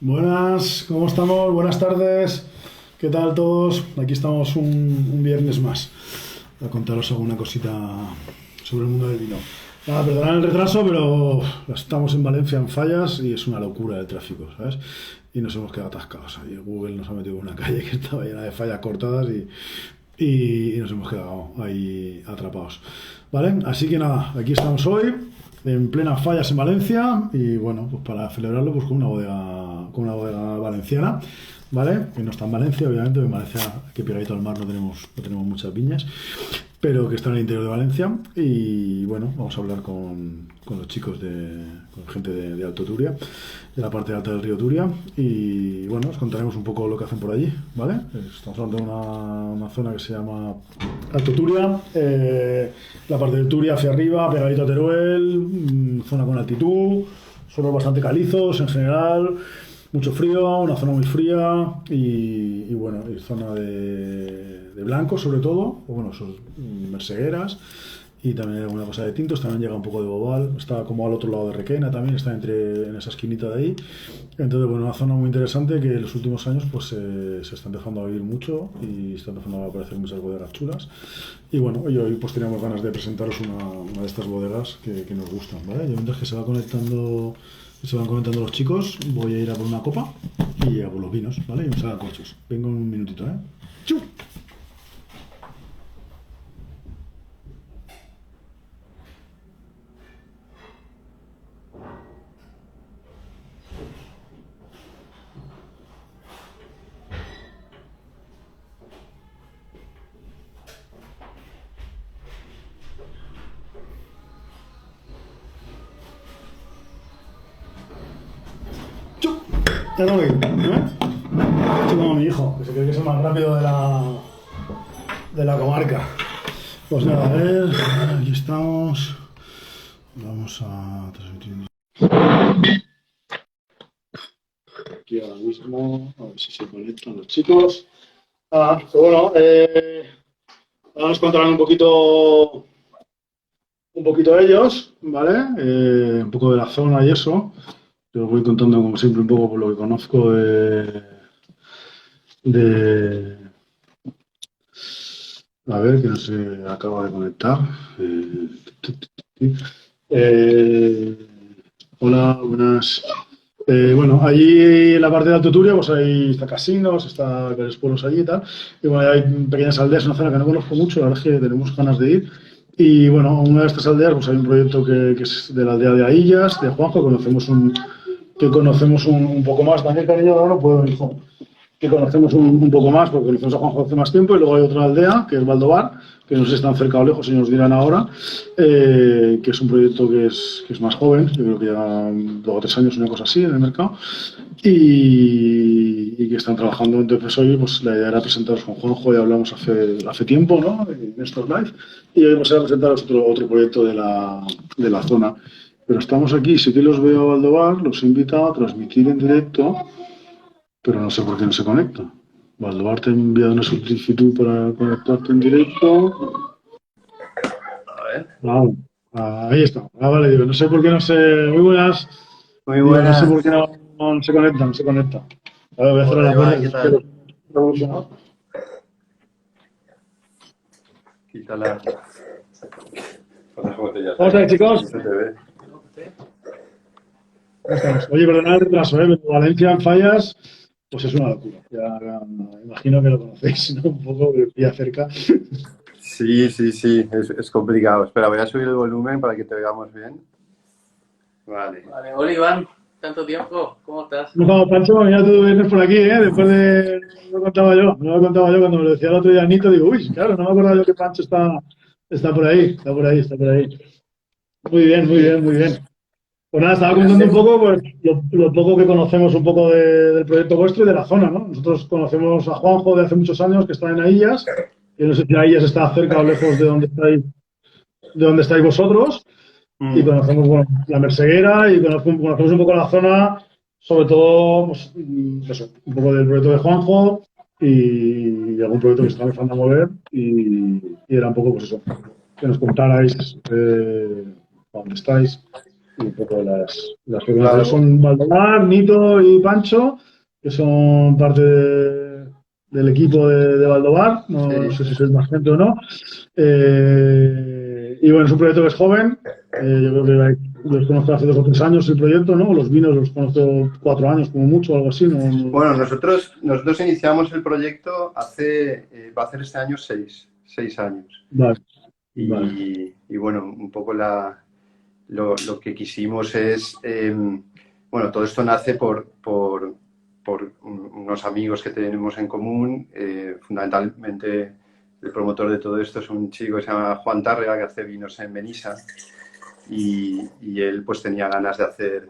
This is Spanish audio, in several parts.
Buenas, ¿cómo estamos? Buenas tardes. ¿Qué tal todos? Aquí estamos un viernes más a contaros alguna cosita sobre el mundo del vino. Nada, perdonad el retraso, pero estamos en Valencia en fallas y es una locura el tráfico, ¿sabes? Y nos hemos quedado atascados ahí. Google nos ha metido en una calle que estaba llena de fallas cortadas y nos hemos quedado ahí atrapados. ¿Vale? Así que nada, aquí estamos hoy, en plena fallas en Valencia, y bueno, pues para celebrarlo, pues con una bodega valenciana, ¿vale? Que no está en Valencia, obviamente, porque en Valencia, que pegadito al mar, no tenemos muchas viñas, pero que está en el interior de Valencia. Y bueno, vamos a hablar con los chicos con gente de Alto Turia, de la parte alta del río Turia, y bueno, os contaremos un poco lo que hacen por allí, ¿vale? Estamos hablando de una zona que se llama Alto Turia, la parte del Turia hacia arriba, pegadito a Teruel, zona con altitud, suelos bastante calizos en general, mucho frío, una zona muy fría y bueno, y zona de blancos sobre todo, o bueno, son mersegueras y también hay alguna cosa de tintos, también llega un poco de bobal, está como al otro lado de Requena también, está en esa esquinita de ahí. Entonces, bueno, una zona muy interesante que en los últimos años pues se está empezando a vivir mucho y está empezando a aparecer muchas bodegas chulas. Y bueno, hoy pues teníamos ganas de presentaros una de estas bodegas que nos gustan, ¿vale? Y mientras que se van conectando los chicos, voy a ir a por una copa y a por los vinos, ¿vale? Y me salgan corchos. Vengo en un minutito, ¿eh? ¡Chu! ¡Chu! Ya no voy, ¿eh? Estoy como mi hijo, que se cree que es el más rápido de la comarca. Pues nada, a ver, aquí estamos. Vamos a transmitir aquí ahora mismo, a ver si se conectan los chicos. Pues bueno, ahora nos contarán un poquito ellos, ¿vale? Un poco de la zona y eso. Yo os voy contando, como siempre, un poco por lo que conozco de... A ver, que no se acaba de conectar. Eh, Hola, buenas. Bueno, allí en la parte de Alto Turia, pues ahí está casinos, está varios pueblos allí y tal. Y bueno, hay pequeñas aldeas, una zona que no conozco mucho, la verdad es que tenemos ganas de ir. Y bueno, en una de estas aldeas, pues hay un proyecto que es de la aldea de Aillas, de Juanjo, que conocemos un poco más. También, cariño, ahora no puedo, hijo, que conocemos un poco más, porque conocemos a Juanjo hace más tiempo, y luego hay otra aldea, que es Valdovar, que no sé si están cerca o lejos, ellos nos dirán ahora, que es un proyecto que es más joven, yo creo que ya 2 o 3 años, una cosa así, en el mercado, y que están trabajando. Entonces hoy pues la idea era presentaros con Juanjo, ya hablamos hace tiempo, ¿no?, en estos live, y hoy vamos a presentaros otro proyecto de la zona. Pero estamos aquí, sí que los veo a Valdovar, los he invitado a transmitir en directo, pero no sé por qué no se conecta. Valdovar te ha enviado una solicitud para conectarte en directo. A ver. Ahí está. Vale, digo, no sé por qué no se. Muy buenas. Muy Digo, no sé por buenas. qué no se conecta, no se conecta. A ver, voy a cerrar Hola la puerta Iván, que ¿qué es que los tal? revolucionados. Quítala. ¿Cuántas botellas Vamos hay? a ver, chicos. No se te ve. ¿Cómo estamos? Oye, perdonad el retraso, ¿eh? Pero Valencia en fallas, pues es una locura. Ya imagino que lo conocéis, ¿no? Un poco, que pilla cerca. Sí, sí, sí, es complicado. Espera, voy a subir el volumen para que te veamos bien. Vale. Vale, hola Iván, tanto tiempo, ¿cómo estás? No, Pancho, mira, tú vienes por aquí, ¿eh? Después de... No lo contaba yo cuando me lo decía el otro día Nito, digo, uy, claro, no me acordaba yo que Pancho está por ahí, está por ahí, está por ahí. Muy bien, muy Sí, bien, muy bien. Pues nada, estaba no contando sé, un poco, pues, lo poco que conocemos un poco del proyecto vuestro y de la zona, ¿no? Nosotros conocemos a Juanjo de hace muchos años, que está en Aillas, que no sé si Aillas está cerca o lejos de donde estáis vosotros, y Mm. conocemos, bueno, la Merseguera y conocemos un poco la zona, sobre todo, pues, eso, un poco del proyecto de Juanjo y algún proyecto que se está empezando a mover y era un poco, pues eso, que nos contarais dónde estáis un poco las que Claro, son Valdemar, Nito y Pancho, que son parte del equipo de Valdovar, no sí. sé si sois más gente o no. Y bueno, es un proyecto que es joven, yo creo que los conozco hace 2 o 3 años el proyecto, ¿no? Los vinos los conozco 4 años como mucho, algo así, ¿no? Bueno, nosotros iniciamos el proyecto va a hacer este año 6 años. Vale, vale. Y bueno, un poco lo que quisimos es, bueno, todo esto nace por unos amigos que tenemos en común. Fundamentalmente, el promotor de todo esto es un chico que se llama Juan Tárrega, que hace vinos en Benissa, y él pues tenía ganas de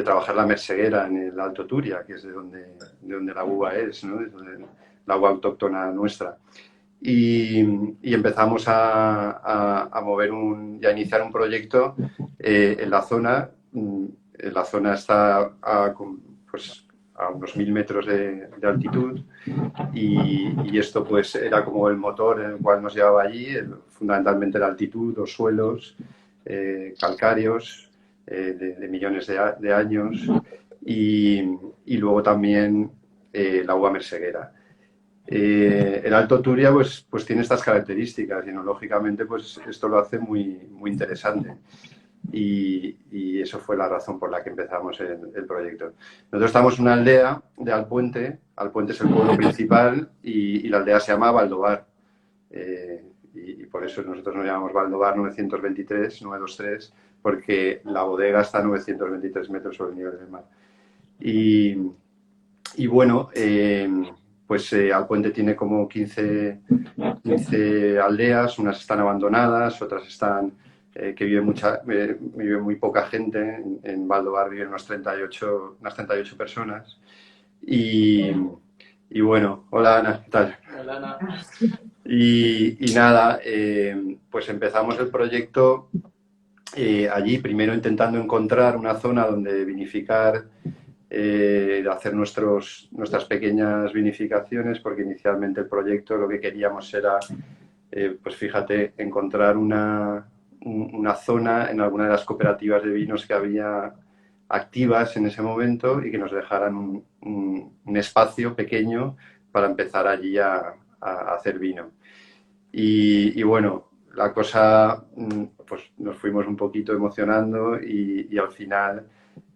trabajar la merseguera en el Alto Turia, que es de donde la uva es, ¿no? Es la uva autóctona nuestra. Y empezamos a mover y a iniciar un proyecto en la zona. La zona está pues, a unos 1000 metros de altitud, y esto pues era como el motor en el cual nos llevaba allí, fundamentalmente la altitud, los suelos calcáreos de millones de años, y luego también la uva merseguera. El Alto Turia pues tiene estas características y lógicamente pues esto lo hace muy, muy interesante, y eso fue la razón por la que empezamos el proyecto. Nosotros estamos en una aldea de Alpuente. Alpuente es el pueblo principal, y la aldea se llama Valdovar, y por eso nosotros nos llamamos Valdovar 923, porque la bodega está a 923 metros sobre el nivel del mar. Y bueno, pues Alpuente tiene como 15 aldeas, unas están abandonadas, otras están que vive muy poca gente. En Valdovar viven unas 38 personas. Y bueno, hola Ana, ¿qué tal? Hola, Ana. Y nada, pues empezamos el proyecto allí, primero intentando encontrar una zona donde vinificar, hacer nuestras pequeñas vinificaciones, porque inicialmente el proyecto lo que queríamos era, pues fíjate, encontrar una zona en alguna de las cooperativas de vinos que había activas en ese momento, y que nos dejaran un espacio pequeño para empezar allí a hacer vino. Y bueno, la cosa, pues nos fuimos un poquito emocionando, y al final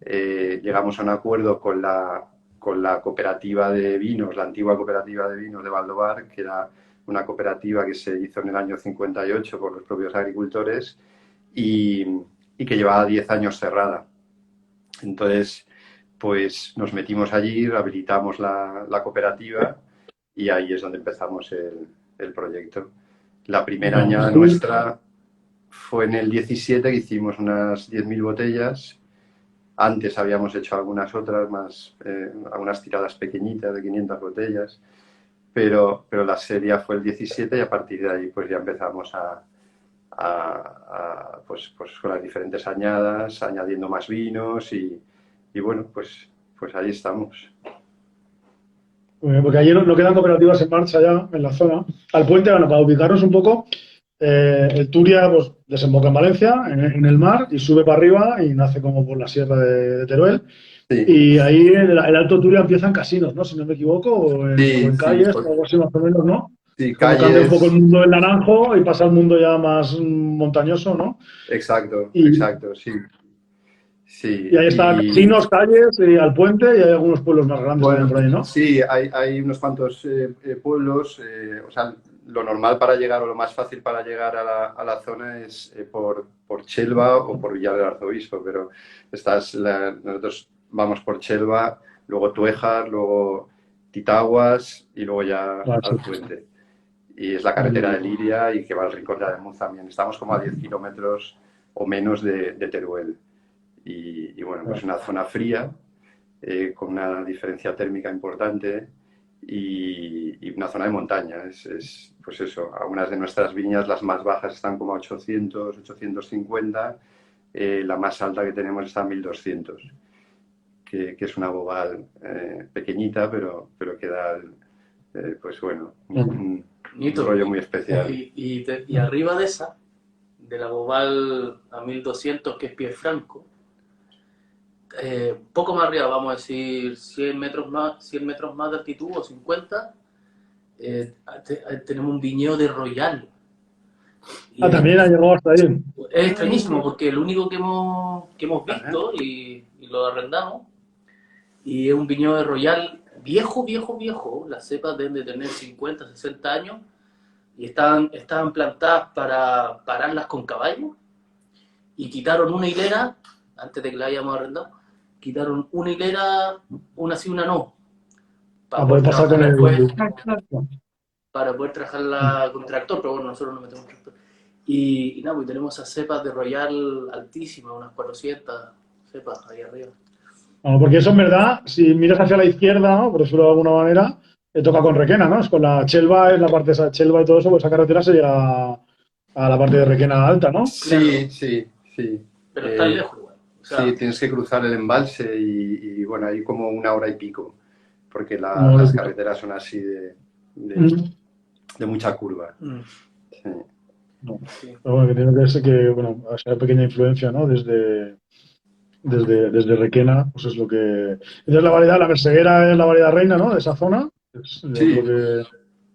llegamos a un acuerdo con la cooperativa de vinos, la antigua cooperativa de vinos de Valdovar, que era una cooperativa que se hizo en el año 58 por los propios agricultores, y que llevaba 10 años cerrada. Entonces, pues nos metimos allí, rehabilitamos la cooperativa, y ahí es donde empezamos el proyecto. La primera añada nuestra fue en el 17, que hicimos unas 10.000 botellas. Antes habíamos hecho algunas otras más, algunas tiradas pequeñitas de 500 botellas, pero la serie fue el 17, y a partir de ahí pues ya empezamos pues con las diferentes añadas, añadiendo más vinos, y bueno, pues ahí estamos. Porque allí no quedan cooperativas en marcha ya en la zona. Alpuente, bueno, para ubicarnos un poco, el Turia pues, desemboca en Valencia, en el mar, y sube para arriba y nace como por la sierra de Teruel. Sí. Y ahí el Alto Turia empieza en casinos, ¿no? Si no me equivoco, o en calles, pues, o algo así más o menos, ¿no? sí, Como cambia un poco el calles. mundo del naranjo y pasa al mundo ya más montañoso, ¿no? Exacto, Y, exacto, sí. Sí, y ahí está casinos, calles, y Alpuente, y hay algunos pueblos más grandes también bueno, por ahí, ¿no? sí, hay unos cuantos pueblos. O sea, lo normal para llegar, o lo más fácil para llegar a la zona es por Chelva o por Villar del Arzobispo, pero nosotros vamos por Chelva, luego Tuéjar, luego Titaguas, y luego ya Vale, sí. Alpuente. Y es la carretera de Liria, y que va al Rincón de Ademuz también. Estamos como a 10 kilómetros o menos de Teruel. Y bueno, pues una zona fría, con una diferencia térmica importante, y una zona de montaña. Pues eso, algunas de nuestras viñas, las más bajas están como a 800, 850, la más alta que tenemos está a 1200, que es una boval pequeñita, pero que da, pues bueno, un Nito, rollo muy especial. y arriba de esa, de la Boval a 1200, que es Piefranco. Poco más arriba, vamos a decir 100 metros más de altitud o 50, tenemos un viñedo de Royal. Y También ha llegado hasta ahí. es extrañísimo porque el único que hemos visto y lo arrendamos, y es un viñedo de Royal viejo. Las cepas deben de tener 50, 60 años y estaban plantadas para pararlas con caballos, y quitaron una hilera antes de que la hayamos arrendado. Quitaron una hilera, una sí, una no, Para poder pasar con el... para poder trabajarla con tractor, pero bueno, nosotros no metemos tractor. Y nada, pues tenemos esas cepas de Royal altísimas, unas 400 cepas ahí arriba. Bueno, porque eso en verdad, si miras hacia la izquierda, ¿no? Por decirlo de alguna manera, toca con Requena, ¿no? Es con la Chelva, es la parte de esa Chelva y todo eso, pues esa carretera se llega a la parte de Requena alta, ¿no? Sí. Pero está lejos, igual. O sea, sí, tienes que cruzar el embalse y bueno, hay como 1 hora y pico, porque las carreteras son así de mucha curva. Sí. No. Pero bueno, que tiene que ser que, bueno, esa pequeña influencia, ¿no? Desde Requena, pues es lo que... Entonces la Merseguera es la variedad reina, ¿no? De esa zona. Es Sí. lo que...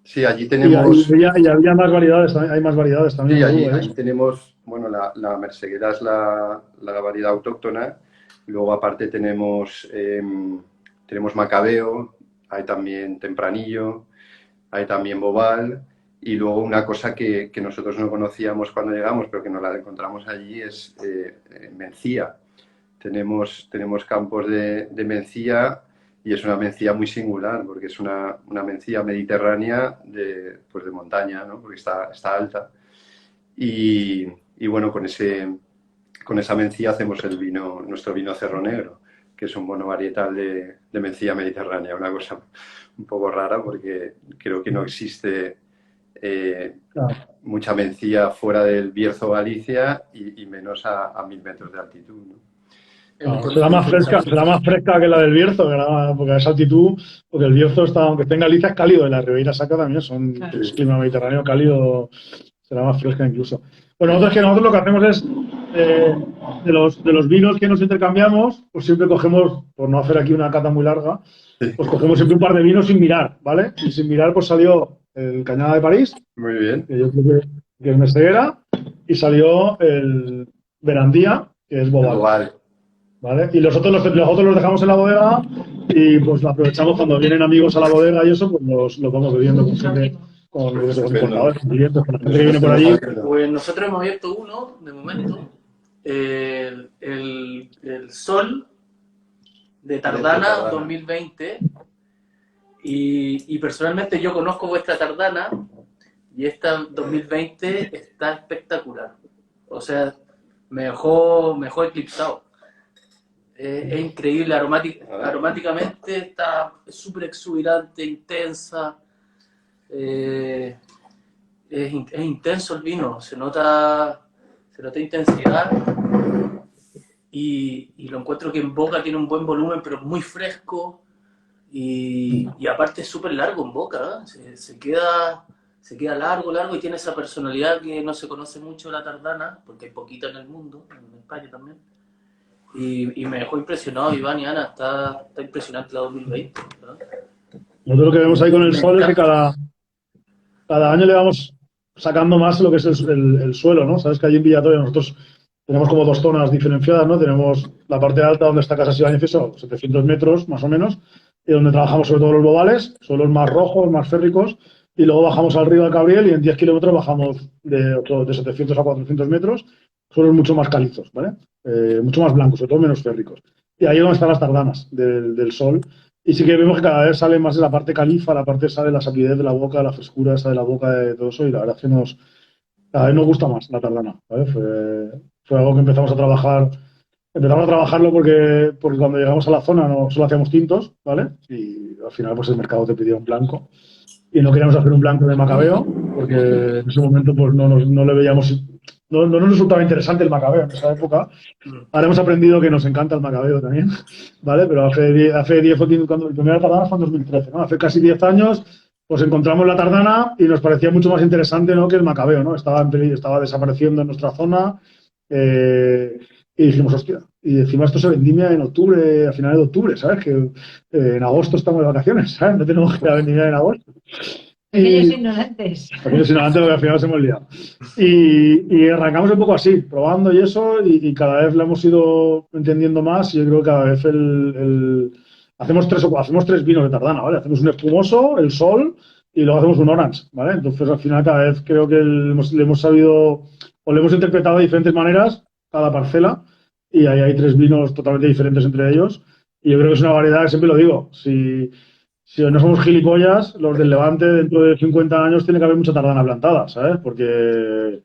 Sí, allí tenemos... Y había más variedades, hay más variedades también. Sí, allí tenemos, bueno, la Merseguera es la variedad autóctona. Luego aparte tenemos Macabeo, hay también Tempranillo, hay también Boval. Y luego una cosa que nosotros no conocíamos cuando llegamos, pero que nos la encontramos allí, es mencía. Tenemos campos de mencía, y es una mencía muy singular, porque es una mencía mediterránea de montaña, ¿no? Porque está alta. Y bueno, con esa mencía hacemos nuestro vino Cerro Negro, que es un bono varietal de mencía mediterránea. Una cosa un poco rara, porque creo que no existe mucha mencía fuera del Bierzo, Galicia, y menos a 1000 metros de altitud, ¿no? Será más fresca que la del Bierzo, porque a esa altitud, porque el Bierzo está, aunque esté en Galicia, es cálido, y la Ribeira Sacra también es clima mediterráneo cálido, será más fresca incluso. Bueno, nosotros lo que hacemos es, de los vinos que nos intercambiamos, pues siempre cogemos, por no hacer aquí una cata muy larga, pues cogemos siempre un par de vinos sin mirar, ¿vale? Y sin mirar, pues salió el Cañada de París, muy bien, que yo creo que es Merseguera, y salió el Verandía, que es Boval. ¿Vale? Y los otros los dejamos en la bodega, y pues lo aprovechamos cuando vienen amigos a la bodega y eso, pues lo vamos bebiendo con los importadores, con clientes, con la gente que viene por allí. Pues nosotros hemos abierto uno, de momento, el Sol de Tardana 2020, y personalmente yo conozco vuestra Tardana, y esta 2020 está espectacular. O sea, me dejó eclipsado. Es increíble, aromáticamente está súper exuberante, intensa. Es intenso el vino, se nota intensidad, y lo encuentro que en boca tiene un buen volumen, pero muy fresco, y aparte es súper largo en boca, ¿eh? Se queda largo, y tiene esa personalidad que no se conoce mucho de la Tardana, porque hay poquita en el mundo, en España también. Y me dejó impresionado, Iván y Ana, está impresionante la 2020, ¿verdad? Nosotros lo que vemos ahí con el sol es que cada año le vamos sacando más lo que es el suelo, ¿no? Sabes que allí en Villatoria nosotros tenemos como 2 zonas diferenciadas, ¿no? Tenemos la parte alta donde está Casas Ibáñez, eso, 700 metros más o menos, y donde trabajamos sobre todo los bobales, suelos más rojos, más férricos, y luego bajamos al río del Cabriel, y en 10 kilómetros bajamos de 700 a 400 metros, suelos mucho más calizos, ¿vale? Mucho más blancos, sobre todo menos férricos. Y ahí es donde están las tardanas del sol. Y sí que vemos que cada vez sale más de la parte califa, la parte esa de la sapidez de la boca, la frescura esa de la boca, de todo eso, y la verdad es que cada vez nos gusta más la tardana, ¿vale? Fue algo que empezamos a trabajarlo porque cuando llegamos a la zona no solo hacíamos tintos, ¿vale? Y al final pues el mercado te pidió un blanco, y no queríamos hacer un blanco de Macabeo, porque en ese momento pues no le veíamos... No nos resultaba interesante el Macabeo en esa época. Ahora hemos aprendido que nos encanta el Macabeo también, ¿vale? Pero hace 10 o 15, cuando la primera tardana fue en 2013, ¿no? Hace casi 10 años pues encontramos la Tardana y nos parecía mucho más interesante, ¿no?, que el Macabeo, ¿no? Estaba desapareciendo en nuestra zona y dijimos, hostia, y encima esto se vendimia en octubre, a finales de octubre, ¿sabes? Que en agosto estamos de vacaciones, ¿sabes? No tenemos que ir a vendimia en agosto. Pequeños ignorantes. Pequeños ignorantes, porque al final se hemos liado. Y arrancamos un poco así, probando y eso, y cada vez lo hemos ido entendiendo más. Y yo creo que cada vez hacemos tres vinos de Tardana, ¿vale? Hacemos un espumoso, el Sol, y luego hacemos un Orange, ¿vale? Entonces, al final, cada vez creo que le hemos sabido, o le hemos interpretado de diferentes maneras cada parcela, y ahí hay tres vinos totalmente diferentes entre ellos. Y yo creo que es una variedad, que siempre lo digo, si no somos gilipollas, los del Levante dentro de 50 años tiene que haber mucha Tardana plantada, ¿sabes? Porque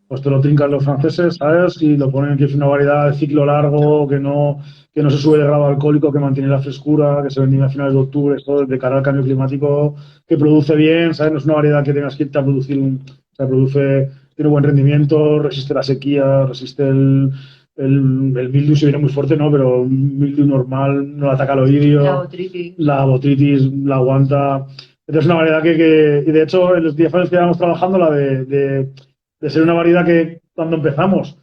pues te lo trincan los franceses, ¿sabes? Y lo ponen que es una variedad de ciclo largo, que no se sube de grado alcohólico, que mantiene la frescura, que se vende a finales de octubre, esto de cara al cambio climático, que produce bien, ¿sabes? No es una variedad que tengas que irte a producir, o sea, tiene buen rendimiento, resiste la sequía, resiste el mildew si viene muy fuerte, ¿no? Pero un mildew normal no le ataca al oidio. La botritis la aguanta. Entonces es una variedad y de hecho, en los 10 años que llevamos trabajando, la de ser una variedad que cuando empezamos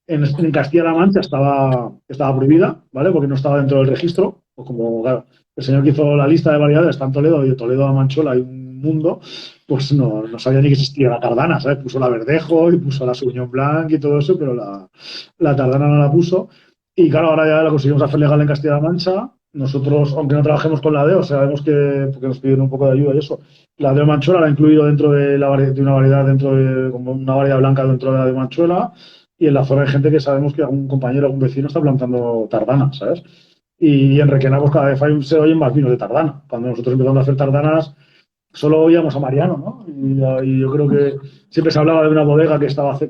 en Castilla-La Mancha estaba prohibida, ¿vale? Porque no estaba dentro del registro. O como claro, el señor que hizo la lista de variedades está en Toledo, y de Toledo a Manchola hay un mundo, pues no sabía ni que existía la Tardana, ¿sabes? Puso la Verdejo y puso la Sauvignon Blanc y todo eso, pero la Tardana no la puso. Y claro, ahora ya la conseguimos hacer legal en Castilla-La Mancha. Nosotros, aunque no trabajemos con la DEO, sabemos porque nos pidieron un poco de ayuda y eso. La DEO Manchuela la ha incluido dentro de una variedad, como una variedad blanca dentro de la DEO Manchuela. Y en la zona hay gente que sabemos que algún compañero, algún vecino está plantando Tardana, ¿sabes? Y en Requena, pues cada vez se oyen más vinos de Tardana. Cuando nosotros empezamos a hacer Tardanas, solo oíamos a Mariano, ¿no? Y yo creo que siempre se hablaba de una bodega que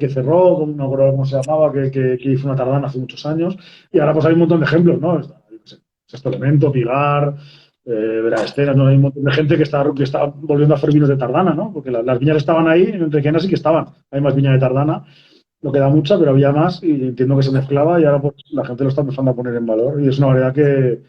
cerró, no recuerdo cómo se llamaba, que hizo una Tardana hace muchos años. Y ahora pues hay un montón de ejemplos, ¿no? Sexto Elemento, Pilar, Vera Estera, ¿no? Hay un montón de gente que está volviendo a hacer vinos de Tardana, ¿no? Porque las viñas estaban ahí, en Requena sí que estaban. Hay más viñas de Tardana, no queda mucha, pero había más y entiendo que se mezclaba y ahora pues la gente lo está empezando a poner en valor y es una variedad que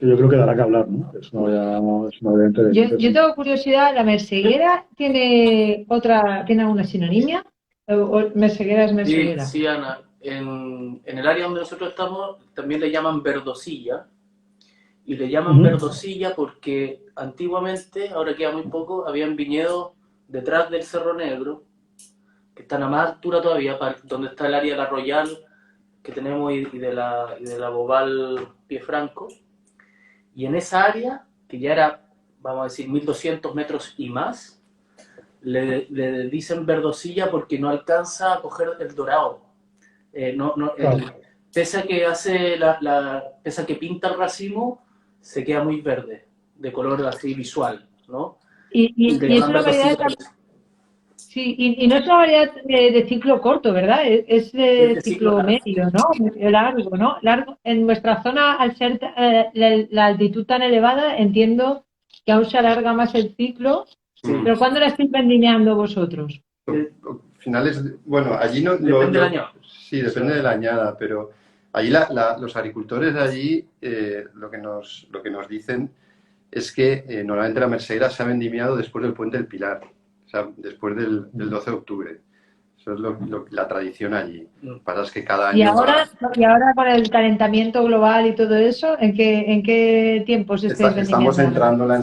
yo creo que dará que hablar, ¿no? Es una variedad interesante. Yo tengo curiosidad, ¿la merseguera tiene alguna sinonimia? ¿O merseguera es merseguera? Sí, Ana. En el área donde nosotros estamos también le llaman verdosilla. Y le llaman verdosilla porque antiguamente, ahora queda muy poco, habían viñedos detrás del Cerro Negro, que están a más altura todavía, donde está el área de la Royal que tenemos y de la Bobal Piefranco. Y en esa área, que ya era, vamos a decir, 1200 metros y más, le dicen verdosilla porque no alcanza a coger el dorado. Pese a que pese a que pinta el racimo, se queda muy verde, de color así visual, ¿no? Y es una variedad sí, y no es una variedad de ciclo corto, ¿verdad? Es de ciclo medio, ¿no? Largo, ¿no? Largo. En nuestra zona, al ser la altitud tan elevada, entiendo que aún se alarga más el ciclo. Sí. ¿Pero cuándo la estáis vendimiando vosotros? Finales, bueno, allí no... Depende del año. Sí, depende de la añada, pero allí los agricultores de allí lo que nos dicen es que normalmente la merseguera se ha vendimiado después del Puente del Pilar. O sea, después del 12 de octubre. Eso es la tradición allí. Lo que pasa es que cada año... ¿Y ahora con el calentamiento global y todo eso, ¿en qué tiempos estamos entrando en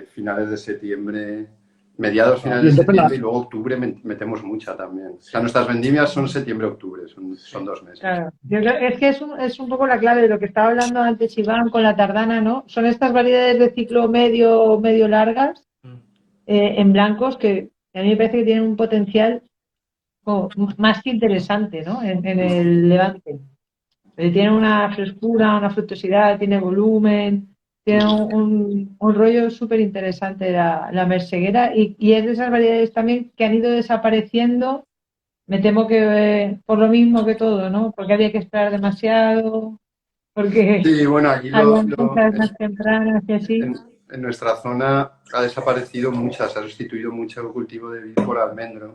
finales de septiembre, mediados finales de septiembre y luego octubre metemos mucha también. O sea, nuestras vendimias son septiembre-octubre, son 2 meses. Claro. Yo creo, es que es un poco la clave de lo que estaba hablando antes Iván con la Tardana, ¿no? Son estas variedades de ciclo medio largas, en blancos, que a mí me parece que tienen un potencial más que interesante, ¿no? En el Levante. Tiene una frescura, una fructosidad, tiene volumen, tiene un rollo súper interesante la merseguera y es de esas variedades también que han ido desapareciendo. Me temo que por lo mismo que todo, ¿no? Porque había que esperar demasiado, porque sí, bueno, aquí más tempranas y así. En nuestra zona ha desaparecido muchas, se ha sustituido mucho el cultivo de vid por almendro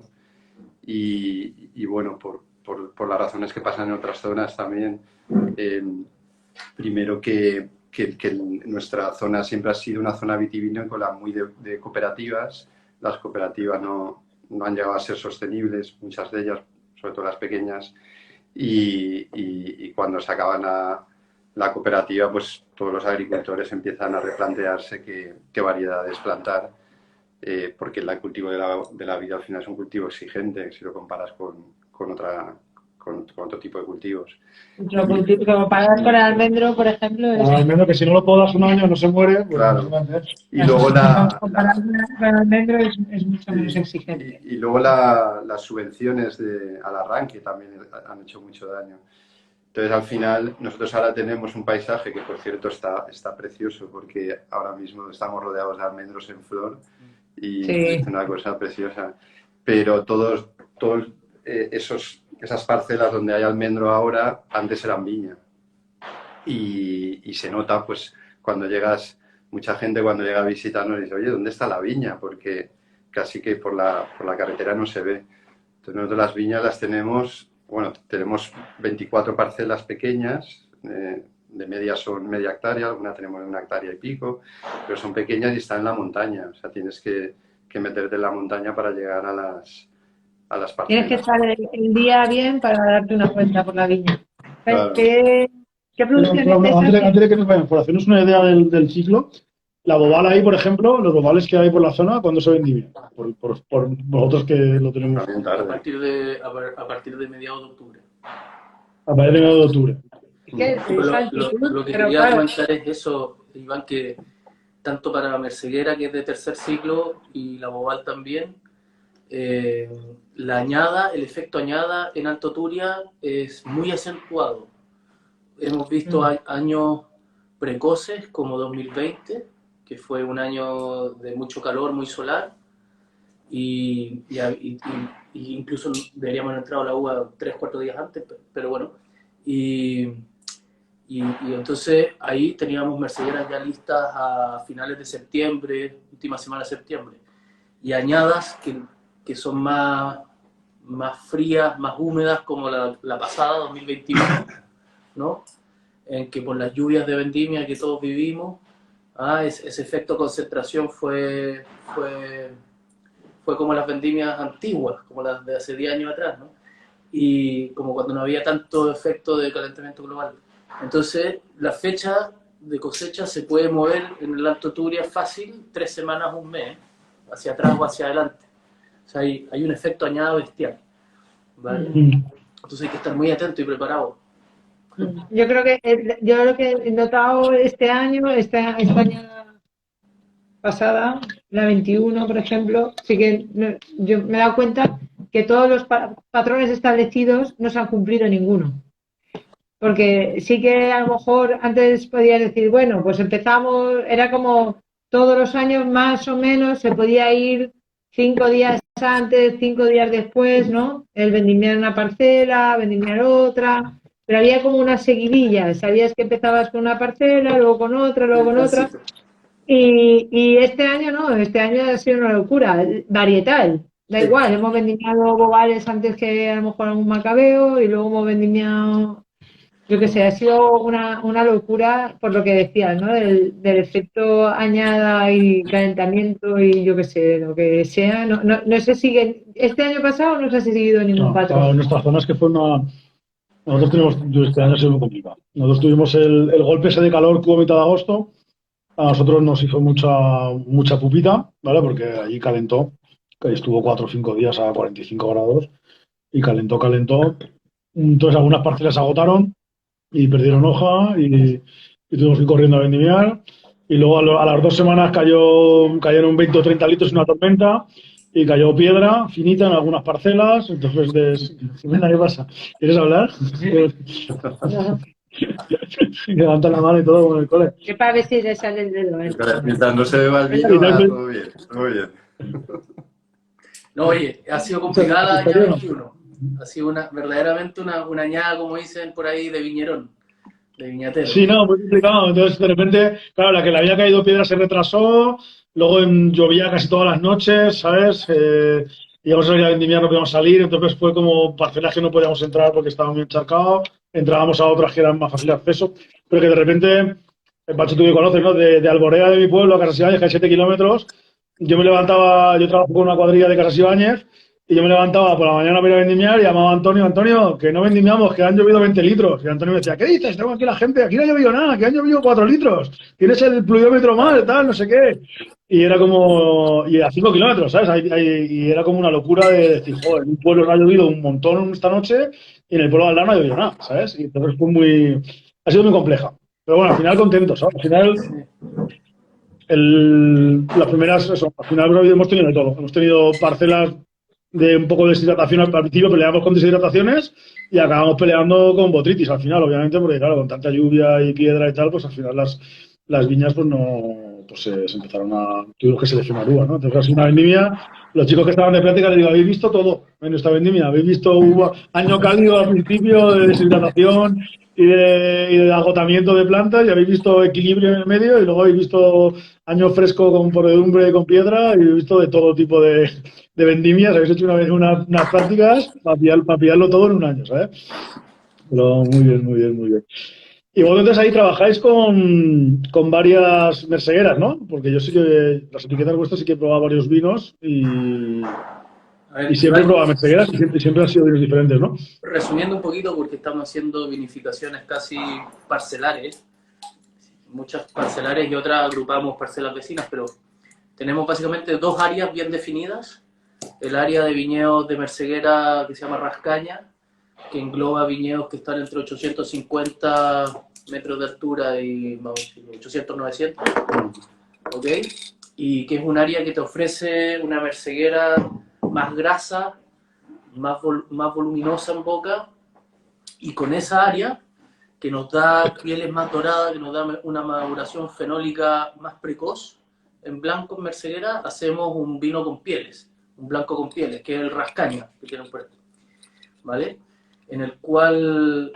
y bueno, por las razones que pasan en otras zonas también. Primero que nuestra zona siempre ha sido una zona vitivinícola muy de cooperativas. Las cooperativas no han llegado a ser sostenibles, muchas de ellas, sobre todo las pequeñas, y cuando se acaban la cooperativa, pues todos los agricultores empiezan a replantearse qué variedades plantar, porque el cultivo de la vid al final es un cultivo exigente si lo comparas con otro tipo de cultivos. Como pagas con el almendro, por ejemplo. El almendro, que si no lo podas un año no se muere. Pues claro. No, Y luego comparar con el almendro es mucho menos exigente. Y luego las subvenciones al arranque también han hecho mucho daño. Entonces, al final, nosotros ahora tenemos un paisaje que, por cierto, está precioso, porque ahora mismo estamos rodeados de almendros en flor y Sí. es una cosa preciosa. Pero todos esas parcelas donde hay almendro ahora, antes eran viña. Y se nota, pues, mucha gente cuando llega a visitarnos dice, oye, ¿dónde está la viña? Porque casi que por la carretera no se ve. Entonces, nosotros las viñas las tenemos 24 parcelas pequeñas, de media hectárea, alguna tenemos 1 hectárea y pico, pero son pequeñas y están en la montaña. O sea, tienes que meterte en la montaña para llegar a las parcelas. Tienes que estar el día bien para darte una vuelta por la viña. Claro. ¿Qué producciones Antes de que nos vayan, por hacernos una idea del ciclo, la bobal ahí, por ejemplo, los bobales que hay por la zona, ¿cuándo se vendimia? Por vosotros que lo tenemos. A partir de mediados de octubre. A partir de mediados de octubre. Lo que quería comentar es eso, Iván, que tanto para la merceguera, que es de tercer ciclo, y la bobal también, el efecto añada en Alto Turia es muy acentuado. Hemos visto años precoces como 2020, que fue un año de mucho calor, muy solar, y incluso deberíamos haber entrado a la uva 3-4 días antes, pero bueno. Y entonces ahí teníamos mercegueras ya listas a finales de septiembre, última semana de septiembre, y añadas que son más frías, más húmedas, como la pasada, 2021, ¿no? En que por las lluvias de vendimia que todos vivimos, ese efecto concentración fue como las vendimias antiguas, como las de hace 10 años atrás, ¿no? Y como cuando no había tanto efecto de calentamiento global. Entonces, la fecha de cosecha se puede mover en el Alto Turia fácil 3 semanas, un mes, hacia atrás o hacia adelante. O sea, hay un efecto añado bestial, ¿vale? Entonces hay que estar muy atento y preparado. Yo creo que he notado este año, esta añada pasada, la 21, por ejemplo, sí que yo me he dado cuenta que todos los patrones establecidos no se han cumplido ninguno. Porque sí que a lo mejor antes podías decir, bueno, pues empezamos, era como todos los años más o menos se podía ir 5 días antes, 5 días después, ¿no? El vendimiar una parcela, vendimiar otra, pero había como una seguidilla, sabías que empezabas con una parcela, luego con otra, luego con otra. Y este año no, este año ha sido una locura, varietal. Da igual, hemos vendimiado bobales antes que a lo mejor algún macabeo y luego hemos vendimiado, yo qué sé, ha sido una locura por lo que decías, ¿no? Del efecto añada y calentamiento y yo qué sé, lo que sea. No se sigue, este año pasado no se ha seguido ningún patrón. En nuestras zonas que fue nosotros este año ha sido muy complicado. Nosotros tuvimos el golpe ese de calor que hubo a mitad de agosto. A nosotros nos hizo mucha pupita, ¿vale? Porque allí calentó, que estuvo 4 o 5 días a 45 grados y calentó. Entonces algunas parcelas se agotaron y perdieron hoja y tuvimos que ir corriendo a vendimiar. Y luego a las 2 semanas cayeron 20 o 30 litros en una tormenta y cayó piedra finita en algunas parcelas. Entonces, ¿qué pasa? ¿Quieres hablar? Levanta la mano y todo con el cole. Que para ver si le sale el dedo. Mientras no se beba el vino, todo bien, todo bien. No, oye, ha sido complicada la añada 21. Ha sido verdaderamente una añada, como dicen por ahí, de viñerón, de viñatero. Sí, no, muy complicado. Entonces, de repente, claro, la que le había caído piedra se retrasó, luego llovía casi todas las noches, ¿sabes? Íbamos a salir a vendimiar, no podíamos salir, entonces fue como parcelas que no podíamos entrar porque estaban muy encharcados, entrábamos a otras que eran más fácil de acceso, pero que de repente Pacho, tú que conoces, ¿no? De Alborea de mi pueblo a Casasibáñez, que hay 7 kilómetros. Yo me levantaba, yo trabajo con una cuadrilla de Casasibáñez, y yo me levantaba por la mañana para ir a vendimiar y llamaba a Antonio, Antonio, que no vendimiamos, que han llovido 20 litros. Y Antonio me decía, ¿qué dices? Tengo aquí la gente, aquí no ha llovido nada, que han llovido 4 litros. Tienes el pluviómetro mal, tal, no sé qué. Y era como, y a 5 kilómetros, ¿sabes? Y era como una locura de decir, joder, en un pueblo no ha llovido un montón esta noche y en el pueblo de al lado no ha llovido nada, ¿sabes? Y entonces ha sido muy compleja. Pero bueno, al final contentos, ¿sabes? Al final, las primeras, eso, al final hemos tenido de todo. Hemos tenido parcelas de un poco de deshidratación al principio, peleamos con deshidrataciones y acabamos peleando con botritis al final, obviamente, porque claro, con tanta lluvia y piedra y tal, pues al final las viñas pues no, pues se empezaron a, tuvimos que seleccionar uvas, ¿no? Entonces, así una vendimia, los chicos que estaban de plática les digo, ¿habéis visto todo en esta vendimia? ¿Habéis visto año cálido al principio de deshidratación y de agotamiento de plantas, y habéis visto equilibrio en el medio, y luego habéis visto año fresco con podredumbre, con piedra, y habéis visto de todo tipo de vendimias? Habéis hecho unas prácticas para pillarlo todo en un año, ¿sabes? Pero muy bien, muy bien, muy bien. Y vosotros ahí trabajáis con varias mersegueras, ¿no? Porque yo sí que las etiquetas vuestras sí que he probado varios vinos y siempre he probado mersegueras y siempre han sido vinos diferentes, ¿no? Resumiendo un poquito, porque estamos haciendo vinificaciones casi parcelares, muchas parcelares y otras agrupamos parcelas vecinas, pero tenemos básicamente dos áreas bien definidas. El área de viñedos de merseguera que se llama Rascaña, que engloba viñedos que están entre 850 metros de altura y 800-900, ¿ok? Y que es un área que te ofrece una merseguera más grasa, más voluminosa en boca, y con esa área que nos da pieles más doradas, que nos da una maduración fenólica más precoz, en blanco en merseguera hacemos un vino con pieles, un blanco con pieles, que es el Rascaña que tienen puesto, ¿vale? En el cual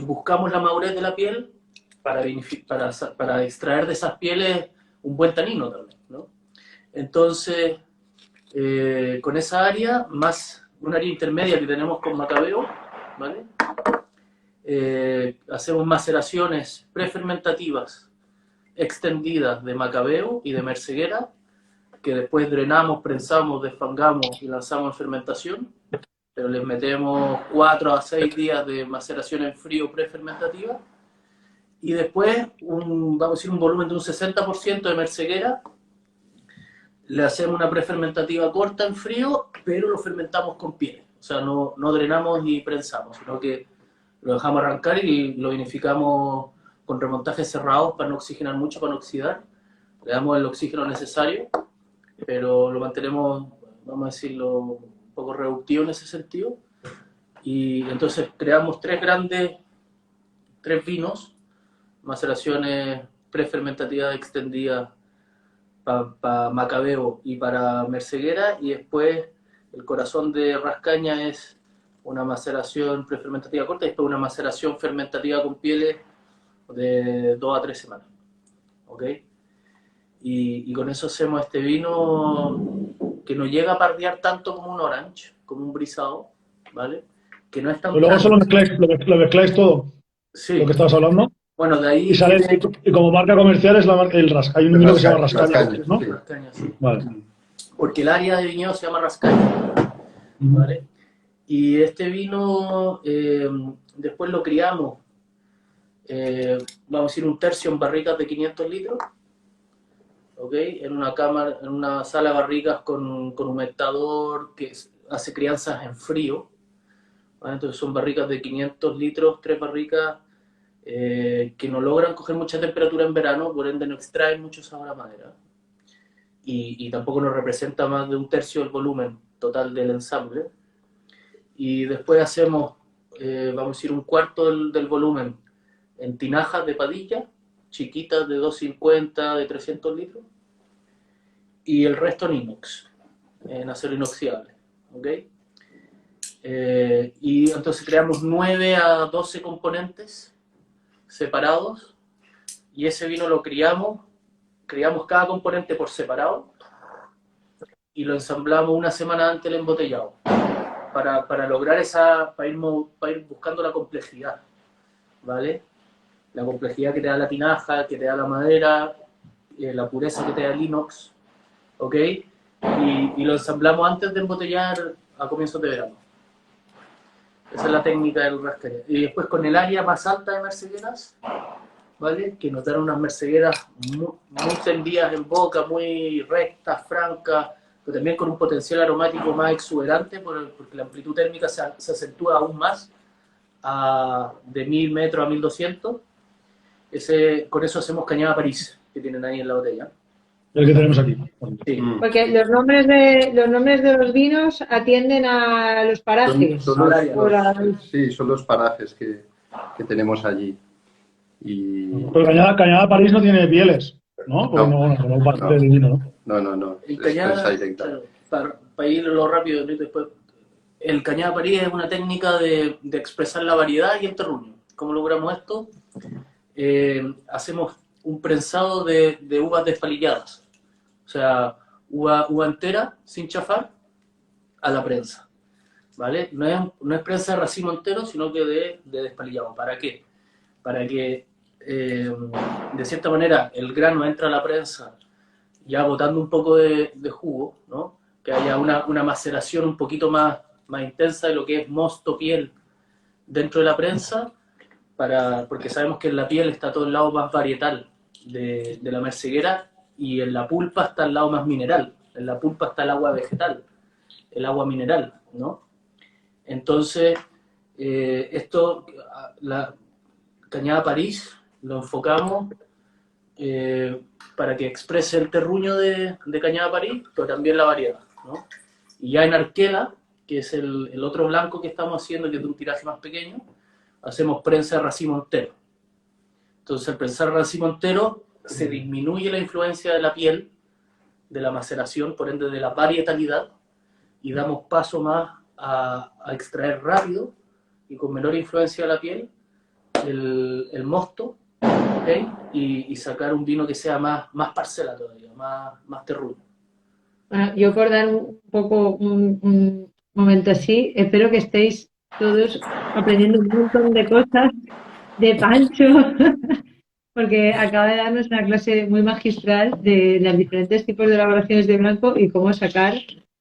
buscamos la madurez de la piel para extraer de esas pieles un buen tanino también, ¿no? Entonces, con esa área, más un área intermedia que tenemos con Macabeo, ¿vale? Hacemos maceraciones prefermentativas extendidas de Macabeo y de merseguera, que después drenamos, prensamos, desfangamos y lanzamos en fermentación, pero les metemos 4 a 6 días de maceración en frío prefermentativa, y después vamos a decir un volumen de un 60% de merseguera, le hacemos una prefermentativa corta en frío, pero lo fermentamos con pieles, o sea, no drenamos y prensamos, sino que lo dejamos arrancar y lo vinificamos con remontajes cerrados para no oxigenar mucho, para no oxidar. Le damos el oxígeno necesario, pero lo mantenemos, vamos a decirlo, un poco reductivo en ese sentido. Y entonces creamos tres vinos, maceraciones prefermentativas extendidas para Macabeo y para merseguera, y después el corazón de Rascaña es una maceración prefermentativa corta y después una maceración fermentativa con pieles de 2 a 3 semanas, ¿ok? Y con eso hacemos este vino que no llega a pardear tanto como un orange, como un brisado, ¿vale? Que no es tan... Pero luego eso lo mezcláis todo, sí. Lo que estabas hablando. Bueno, de ahí... Y como marca comercial es el Rascaña. Hay un vino que se llama Rascaña, ¿no? Sí. Rascaña, sí. Vale. Porque el área de viñedo se llama Rascaña, ¿vale? Y este vino después lo criamos, vamos a decir, un tercio en barricas de 500 litros, ¿ok? En una sala de barricas con humectador que hace crianzas en frío, ¿vale? Entonces son barricas de 500 litros, 3 barricas que no logran coger mucha temperatura en verano, por ende no extraen mucho sabor a madera. Y tampoco nos representa más de un tercio del volumen total del ensamble. Y después hacemos, vamos a decir, un cuarto del volumen en tinajas de padilla, chiquitas de 250, de 300 litros, y el resto en inox, en acero inoxidable, ¿ok? Y entonces creamos 9 a 12 componentes separados, y ese vino lo criamos cada componente por separado, y lo ensamblamos una semana antes del embotellado, para lograr para ir buscando la complejidad, ¿vale? la complejidad que te da la tinaja, que te da la madera, la pureza que te da el inox, ¿ok? Y lo ensamblamos antes de embotellar a comienzos de verano. Esa es la técnica del rascaña. Y después con el área más alta de mercegueras, ¿vale? Que nos dan unas mercegueras muy tendidas en boca, muy rectas, francas, pero también con un potencial aromático más exuberante, porque la amplitud térmica se acentúa aún más de 1000 metros a 1200. Con eso hacemos Cañada París, que tienen ahí en la botella. El que tenemos aquí. Sí. Porque los nombres de los vinos atienden a los parajes. Son los parajes que tenemos allí. Y... Pero Cañada París no tiene pieles, ¿no? Porque no parte del vino, ¿no? No. El Cañada, claro, para irlo rápido, después, el Cañada París es una técnica de expresar la variedad y el terruño. ¿Cómo logramos esto? Hacemos un prensado de uvas desfalilladas. O sea, uva entera, sin chafar, a la prensa, ¿vale? No es prensa de racimo entero, sino que de despalillado. ¿Para qué? Para que, de cierta manera, el grano entra a la prensa ya botando un poco de jugo, ¿no? Que haya una maceración un poquito más intensa de lo que es mosto, piel, dentro de la prensa, porque sabemos que en la piel está todo el lado más varietal de la merceguera, y en la pulpa está el lado más mineral. En la pulpa está el agua vegetal, el agua mineral, ¿no? Entonces, la Cañada París lo enfocamos para que exprese el terruño de Cañada París, pero también la variedad, ¿no? Y ya en Arquela, que es el otro blanco que estamos haciendo, que es de un tiraje más pequeño, hacemos prensa de racimo entero. Entonces, al prensar racimo entero, se disminuye la influencia de la piel, de la maceración, por ende de la varietalidad, y damos paso más a extraer rápido y con menor influencia de la piel el mosto, ¿okay? Y sacar un vino que sea más parcela todavía, más terruño. Bueno, yo por dar un poco un momento así, espero que estéis todos aprendiendo un montón de cosas de Pancho. Porque acaba de darnos una clase muy magistral de los diferentes tipos de elaboraciones de blanco y cómo sacar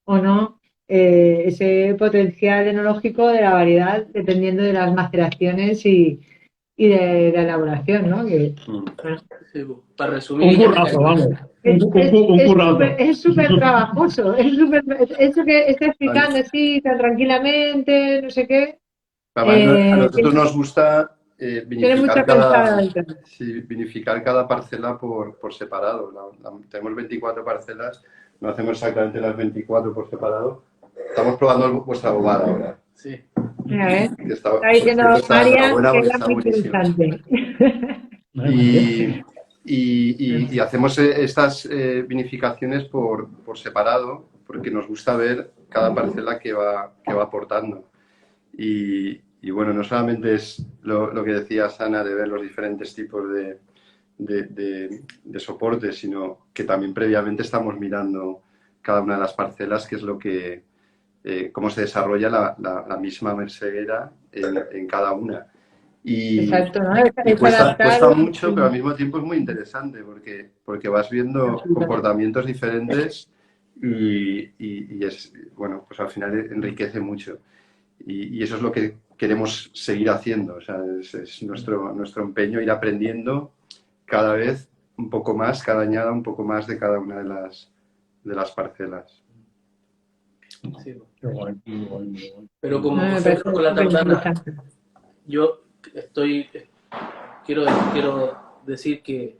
o no ese potencial enológico de la variedad dependiendo de las maceraciones y de la elaboración, ¿no? Que, bueno, sí, para resumir, un currazo, vamos. Un currazo. Es súper trabajoso. Eso que está explicando así tan tranquilamente, no sé qué. A nosotros nos gusta vinificar cada parcela por separado. Tenemos 24 parcelas, no hacemos exactamente las 24 por separado. Estamos probando vuestra bobada ahora. Sí. Está diciendo María que es muy interesante. Y hacemos estas vinificaciones por separado, porque nos gusta ver cada parcela que va aportando. Y bueno, no solamente es lo que decía Sana de ver los diferentes tipos de soportes, sino que también previamente estamos mirando cada una de las parcelas, que es lo que cómo se desarrolla la misma merceguera en cada una. Exacto, ¿no? Y cuesta mucho, pero al mismo tiempo es muy interesante, porque vas viendo comportamientos diferentes y es, bueno, pues al final enriquece mucho. Y eso es lo que queremos seguir haciendo. O sea, es nuestro empeño ir aprendiendo cada vez un poco más, cada añada un poco más de cada una de las parcelas. Sí. Qué guay. Pero como ejemplo con la tardana, yo quiero decir que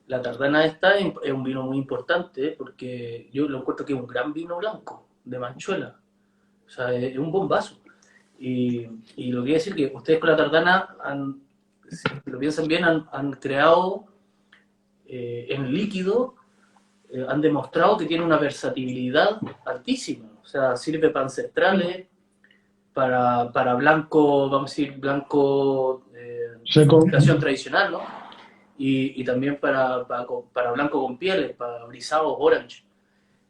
la tardana esta es un vino muy importante, porque yo lo encuentro que es un gran vino blanco de Manchuela. O sea, es un bombazo. Y lo que quiero decir que ustedes con la tardana, si lo piensan bien, han creado en líquido, han demostrado que tiene una versatilidad altísima. O sea, sirve para ancestrales, para blanco, vamos a decir, blanco seco, tradicional, ¿no? Y también para blanco con pieles, para brisados orange.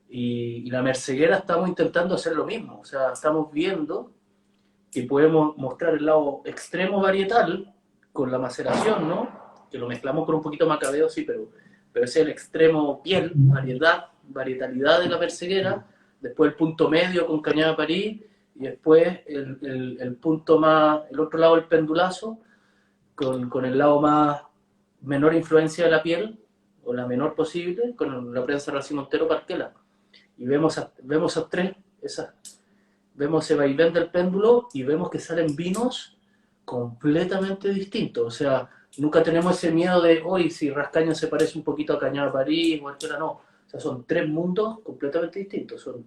Y la merceguera estamos intentando hacer lo mismo. O sea, estamos viendo que podemos mostrar el lado extremo varietal con la maceración, ¿no? Que lo mezclamos con un poquito macabeo, sí, pero ese es el extremo piel, varietalidad de la perseguera, después el punto medio con cañada de París, y después el punto más, el otro lado del pendulazo, con el lado más menor influencia de la piel, o la menor posible, con la prensa Racing Montero Parquela. Y vemos a tres, vemos ese vaivén del péndulo y vemos que salen vinos completamente distintos. O sea, nunca tenemos ese miedo de, hoy si Rascaño se parece un poquito a Cañada de París, o Arquera, no. O sea, son tres mundos completamente distintos. Son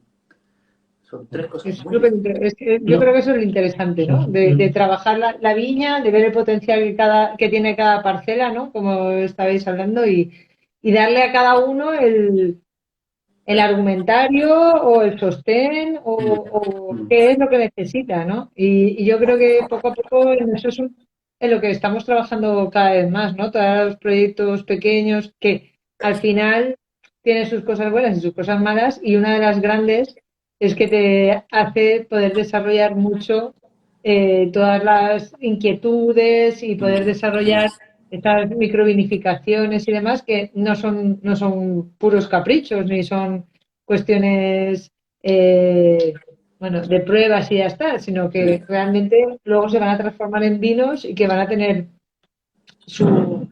tres cosas muy distintas. Yo creo que eso es lo interesante, ¿no? De trabajar la viña, de ver el potencial que tiene cada parcela, ¿no? Como estabais hablando, y darle a cada uno el argumentario o el sostén o qué es lo que necesita, ¿no? Y yo creo que poco a poco en eso es en lo que estamos trabajando cada vez más, ¿no? Todos los proyectos pequeños que al final tienen sus cosas buenas y sus cosas malas, y una de las grandes es que te hace poder desarrollar mucho todas las inquietudes y poder desarrollar estas microvinificaciones y demás, que no son puros caprichos ni son cuestiones de pruebas y ya está, sino que realmente luego se van a transformar en vinos y que van a tener su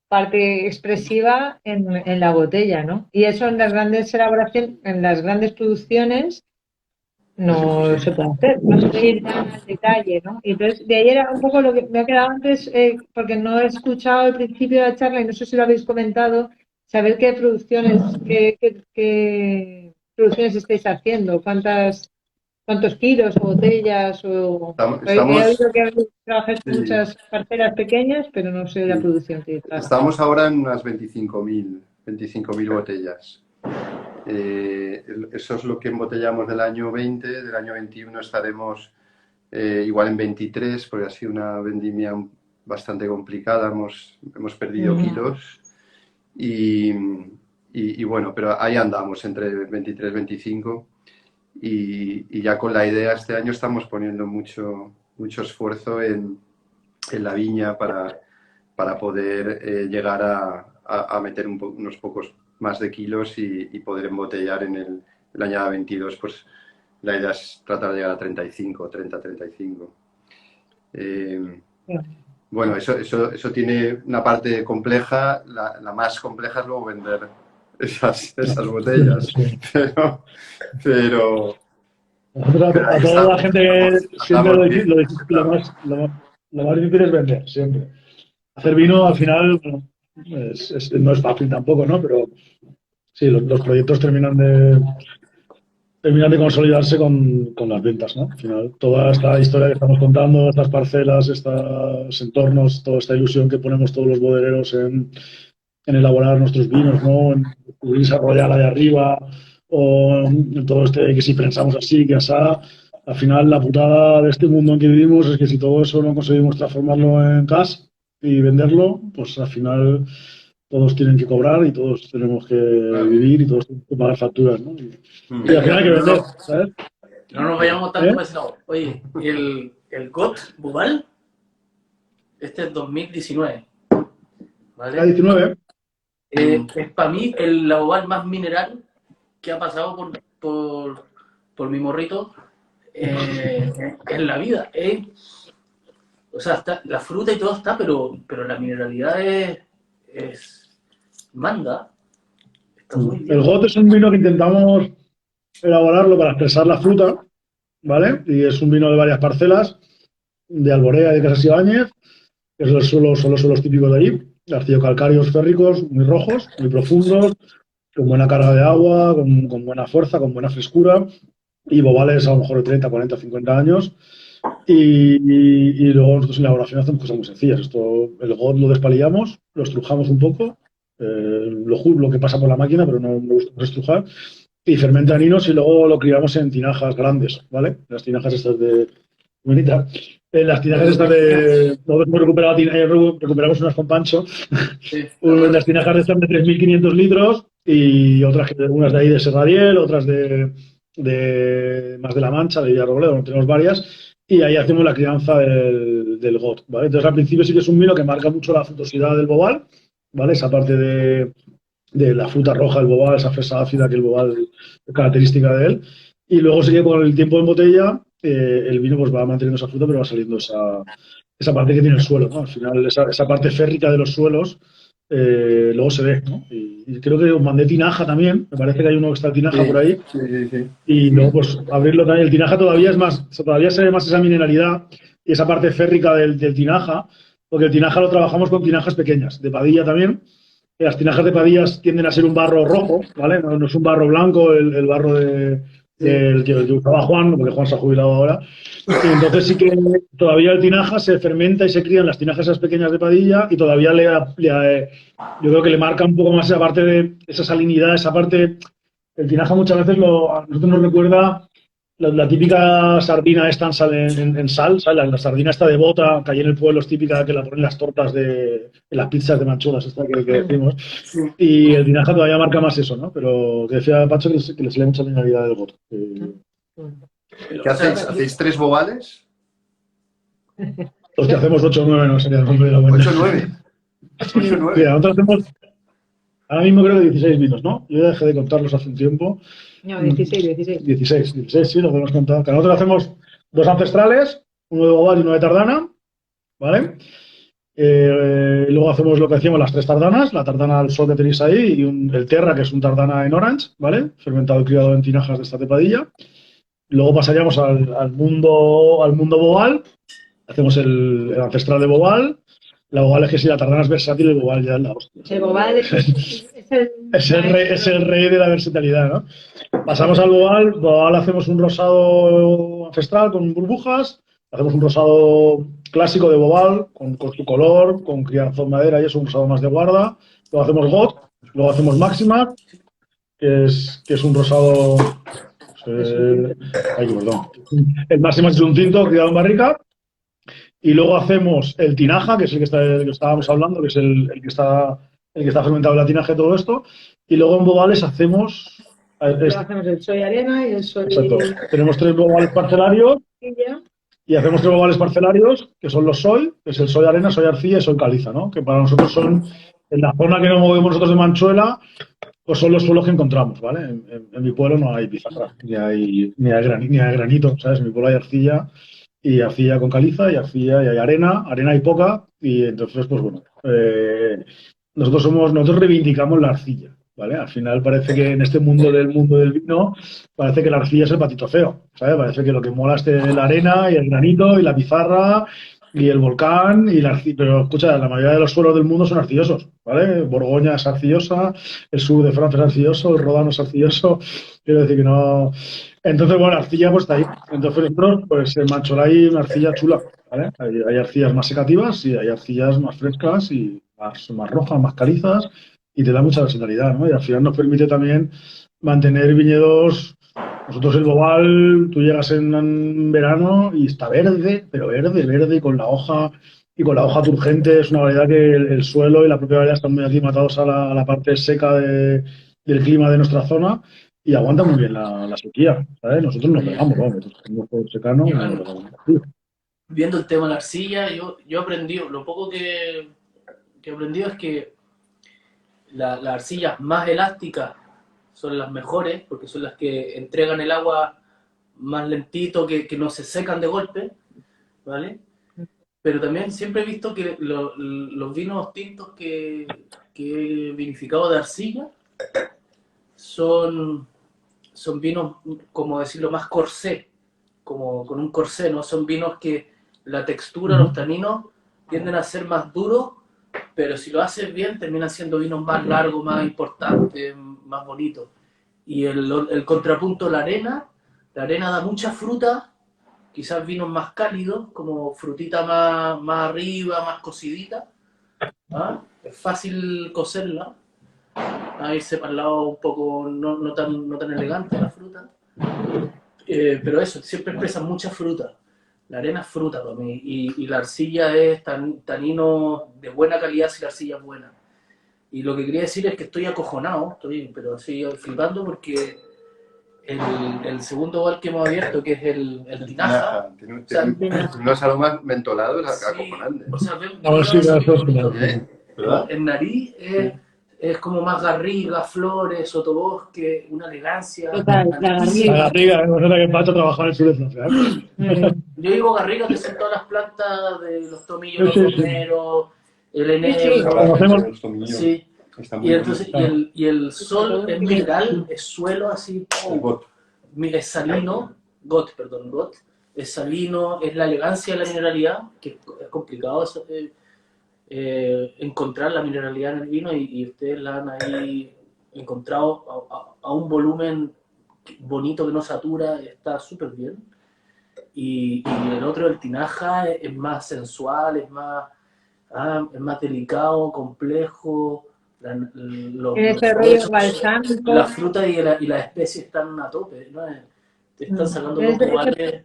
parte expresiva en la botella, ¿no? Y eso en las grandes elaboraciones, en las grandes producciones, no se puede hacer, no se puede ir tan al detalle, ¿no? Y entonces, de ahí era un poco lo que me ha quedado antes, porque no he escuchado al principio de la charla y no sé si lo habéis comentado, saber qué producciones estáis haciendo, cuántos kilos o botellas, o he oído que trabajáis con muchas parcelas pequeñas, pero no sé la producción que trabajáis. Estamos ahora en unas 25.000 botellas. Eso es lo que embotellamos del año 20, del año 21 estaremos igual en 23, porque ha sido una vendimia bastante complicada, hemos perdido kilos y bueno, pero ahí andamos entre 23 y 25 y ya con la idea este año estamos poniendo mucho esfuerzo en la viña para poder llegar a meter unos pocos más de kilos y poder embotellar en el año 22, pues la idea es tratar de llegar a 35. Bueno, eso tiene una parte compleja, la más compleja es luego vender esas botellas, pero a toda la gente que siempre lo más difícil es vender, siempre. Hacer vino al final no es fácil tampoco, ¿no? Pero sí, los proyectos terminan de consolidarse con las ventas, ¿no? Al final, toda esta historia que estamos contando, estas parcelas, estos entornos, toda esta ilusión que ponemos todos los bodegueros en elaborar nuestros vinos, ¿no? En desarrollar allá arriba, o en todo que si pensamos así, que asá. Al final, la putada de este mundo en que vivimos es que si todo eso no conseguimos transformarlo en cash y venderlo, pues al final todos tienen que cobrar y todos tenemos que vivir y todos tenemos que pagar facturas, ¿no? Y al final hay que vender, ¿sabes? No nos vayamos tanto por ese lado. Oye, el GOT Bubal, este es 2019. ¿Vale? La 19. Es para mí la Bubal más mineral que ha pasado por mi morrito en la vida. O sea, la fruta y todo está, pero la mineralidad manda. Está muy bien. El GOT es un vino que intentamos elaborarlo para expresar la fruta, ¿vale? Y es un vino de varias parcelas, de Alborea y de Casas Ibáñez, que son los suelos típicos de allí, arcillo-calcáreos férricos, muy rojos, muy profundos, con buena carga de agua, con buena fuerza, con buena frescura, y bobales a lo mejor de 30, 40, 50 años. Y luego nosotros en la elaboración hacemos cosas muy sencillas. El GOT lo despalillamos, lo estrujamos un poco, lo que pasa por la máquina, pero no lo gustamos estrujar, y fermenta aninos y luego lo criamos en tinajas grandes, ¿vale? Las tinajas estas de bonita. Las tinajas estas de... Nosotros recuperamos unas con Pancho. Sí. Las tinajas estas de 3.500 litros y unas de ahí de Serradiel, otras de más de La Mancha, de Villarrobledo, tenemos varias. y ahí hacemos la crianza del GOT, ¿vale? Entonces al principio sí que es un vino que marca mucho la frutosidad del bobal, ¿vale? Esa parte de la fruta roja del bobal, esa fresa ácida que el bobal es característica de él. Y luego sí que con el tiempo en botella el vino pues va manteniendo esa fruta, pero va saliendo esa parte que tiene el suelo, ¿no? Al final esa parte férrica de los suelos luego se ve, ¿no? Y creo que os mandé tinaja también, me parece que hay uno que está el tinaja por ahí. Sí. Y luego, pues, abrirlo también. El tinaja todavía es más, todavía se ve más esa mineralidad y esa parte férrica del tinaja, porque el tinaja lo trabajamos con tinajas pequeñas, de Padilla también. Las tinajas de Padillas tienden a ser un barro rojo, ¿vale? No es un barro blanco, el barro del que usaba Juan, porque Juan se ha jubilado ahora. Y entonces sí que todavía el tinaja se fermenta y se crían las tinajas esas pequeñas de Padilla y todavía yo creo que le marca un poco más esa parte de esa salinidad, esa parte. El tinaja muchas veces a nosotros nos recuerda la típica sardina esta en sal, ¿sabes? La sardina esta de bota, que allí en el pueblo es típica que la ponen en las tortas en las pizzas de manchuelas, esta que decimos. Y el tinaja todavía marca más eso, ¿no? Pero que decía Pacho que le sale mucha mineralidad del bota. ¿Qué hacéis? ¿Hacéis 3 bobales? Los que hacemos 8 o 9 no sería el nombre de la buena. 8 o 9. 8 o 9. Mira, nosotros hacemos ahora mismo creo que 16 vinos, ¿no? Yo ya dejé de contarlos hace un tiempo. No, 16. 16, sí, lo podemos contar. Que nosotros hacemos 2 ancestrales, uno de bobal y uno de tardana, ¿vale? Luego hacemos lo que hacíamos, las 3 tardanas, la tardana al sol que tenéis ahí y el terra, que es un tardana en orange, ¿vale? Fermentado y criado en tinajas de esta cepadilla. Luego pasaríamos al mundo bobal, hacemos el ancestral de bobal. La bobal es que si la tardana es versátil, el bobal ya es la hostia. El bobal es el rey de la versatilidad, ¿no? Pasamos al bobal hacemos un rosado ancestral con burbujas, hacemos un rosado clásico de bobal, con su color, con crianza en madera y es un rosado más de guarda. Luego hacemos GOT, luego hacemos Máxima, que es un rosado. Perdón. El Máxima es un tinto criado en barrica. Y luego hacemos el tinaja, que es el que estábamos hablando, que es el que está fermentado en la tinaja y todo esto. Y luego en bobales hacemos el soy arena y el soy. Exacto. Tenemos 3 bobales parcelarios y hacemos 3 bobales parcelarios, que son los soy, que es el soy arena, soy arcilla y soy caliza, ¿no? Que para nosotros son, en la zona que nos movemos nosotros de Manchuela, pues son los suelos que encontramos, ¿vale? En mi pueblo no hay pizarra, ni hay granito, ¿sabes? En mi pueblo hay arcilla y arcilla con caliza y arcilla y hay arena hay poca y entonces, pues bueno, nosotros reivindicamos la arcilla. ¿Vale? Al final parece que en este mundo del vino, parece que la arcilla es el patito feo, ¿sabes? Parece que lo que mola es la arena y el granito y la pizarra y el volcán y la arcilla. Pero escucha, la mayoría de los suelos del mundo son arcillosos, ¿vale? Borgoña es arcillosa, el sur de Francia es arcilloso, el Rodano es arcilloso, quiero decir que no. Entonces, bueno, la arcilla pues está ahí. Entonces, pues en Manchola hay una arcilla chula, ¿vale? Hay arcillas más secativas y hay arcillas más frescas y más rojas, más calizas. Y te da mucha versatilidad, ¿no? Y al final nos permite también mantener viñedos. Nosotros el bobal, tú llegas en verano y está verde, pero verde, con la hoja turgente. Es una variedad que el suelo y la propia variedad están muy aclimatados a la parte seca del clima de nuestra zona y aguanta muy bien la sequía, ¿sabes? Nosotros nos pegamos, nosotros tenemos todo secano. Viendo el tema de la arcilla, yo aprendí, lo poco que he aprendido es que las arcillas más elásticas son las mejores, porque son las que entregan el agua más lentito, que no se secan de golpe, ¿vale? Pero también siempre he visto que los vinos tintos que he vinificado de arcilla son vinos, como decirlo, más corsé, como con un corsé, ¿no? Son vinos que la textura, los taninos, tienden a ser más duros, pero si lo haces bien terminan siendo vinos más largos, más importantes, más bonitos. Y el contrapunto, la arena da mucha fruta, quizás vinos más cálidos, como frutita más arriba, más cocidita. ¿Ah? Es fácil cocerla, a irse para el lado un poco no tan elegante la fruta. Pero eso, siempre expresan mucha fruta. La arena es fruta para mí y la arcilla es tanino de buena calidad si la arcilla es buena. Y lo que quería decir es que estoy acojonado, pero estoy flipando porque el segundo bowl que hemos abierto, que es el tinaja. Tiene unos aromas mentolados acojonantes. O sea, No, sí, gracias. ¿Verdad? en nariz es como más garriga, flores, sotobosque, una elegancia. Total, la garriga. La garriga, no sé que Pacho trabajar en el sur de Francia. Yo digo garriga, que son todas las plantas de los tomillos, Sí, los sí, sí. romeros, el Sí, enebro. Conocemos. Sí. Y entonces y el sol es mineral, es suelo así, es salino, got, es salino, es la elegancia de la mineralidad, que es complicado encontrar la mineralidad en el vino y ustedes la han ahí encontrado a un volumen bonito que no satura, está súper bien. Y el otro, el tinaja, es más sensual, es más delicado, complejo. Ese rollo balsámico. La fruta y las especies están a tope, ¿no? Te están sacando dos bobares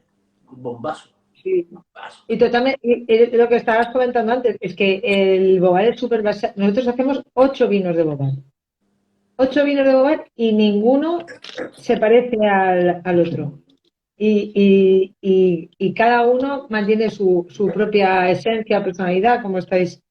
bombazos. Sí. Y totalmente, y lo que estabas comentando antes, es que el Bobal es súper basado. Nosotros hacemos 8 vinos de Bobal. 8 vinos de Bobal y ninguno se parece al otro. Y cada uno mantiene su propia esencia, personalidad, como estáis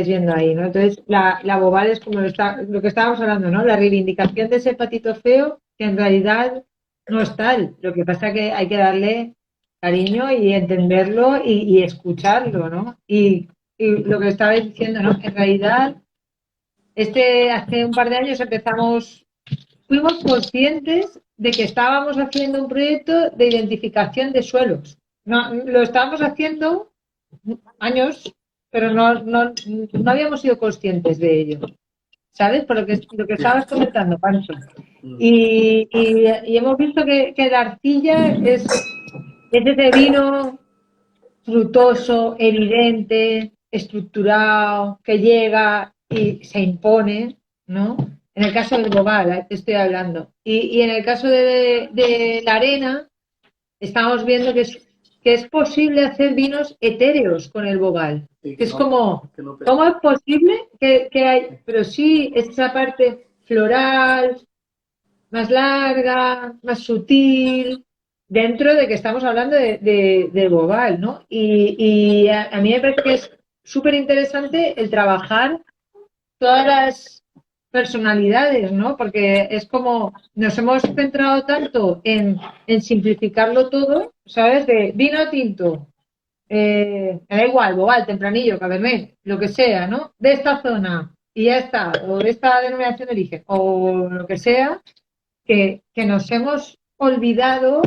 viendo ahí, ¿no? Entonces, la Bobal es como lo que estábamos hablando, ¿no? La reivindicación de ese patito feo, que en realidad no es tal. Lo que pasa es que hay que darle cariño y entenderlo y escucharlo, ¿no? Y lo que estabais diciendo, ¿no? En realidad, hace un par de años fuimos conscientes de que estábamos haciendo un proyecto de identificación de suelos. No, lo estábamos haciendo años, pero no habíamos sido conscientes de ello. ¿Sabes? Por lo que estabas comentando, Pancho. Y hemos visto que la arcilla es ese vino frutoso, evidente, estructurado, que llega y se impone, ¿no? En el caso del Bobal, te estoy hablando. Y en el caso de la arena, estamos viendo que es posible hacer vinos etéreos con el Bobal. Sí, que es como, ¿cómo es posible que hay? Pero sí, esa parte floral, más larga, más sutil, dentro de que estamos hablando de Bobal, ¿no? Y a mí me parece que es súper interesante el trabajar todas las personalidades, ¿no? Porque es como nos hemos centrado tanto en simplificarlo todo, ¿sabes? De vino tinto, me da igual, Bobal, Tempranillo, Cabernet, lo que sea, ¿no? De esta zona y ya está, o de esta denominación de origen, o lo que sea, que nos hemos olvidado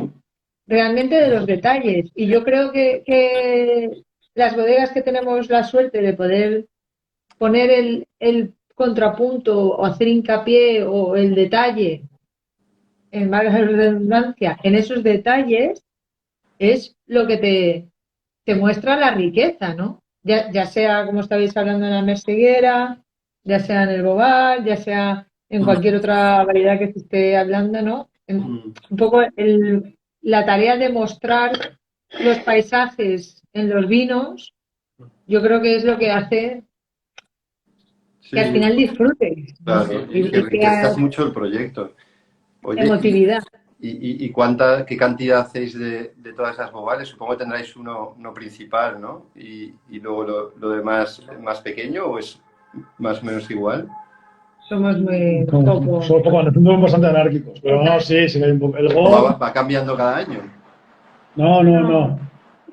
realmente de los detalles. Y yo creo que las bodegas que tenemos la suerte de poder poner el contrapunto o hacer hincapié o el detalle, en valga la redundancia, en esos detalles, es lo que te muestra la riqueza, ¿no? Ya sea, como estabais hablando, en la Merceguera, ya sea en el Bobal, ya sea en cualquier otra variedad que se esté hablando, ¿no? Un poco la tarea de mostrar los paisajes en los vinos, yo creo que es lo que hace que al final disfrutes. Claro, y que enriquezcas mucho el proyecto. Oye, emotividad. ¿Y qué cantidad hacéis de todas esas Bobales? Supongo que tendráis uno principal, ¿no? Y luego lo demás más pequeño, ¿o es más o menos igual? Somos muy poco. Somos bastante anárquicos, pero no, sí que hay un poco. El GOT ¿Va cambiando cada año? No.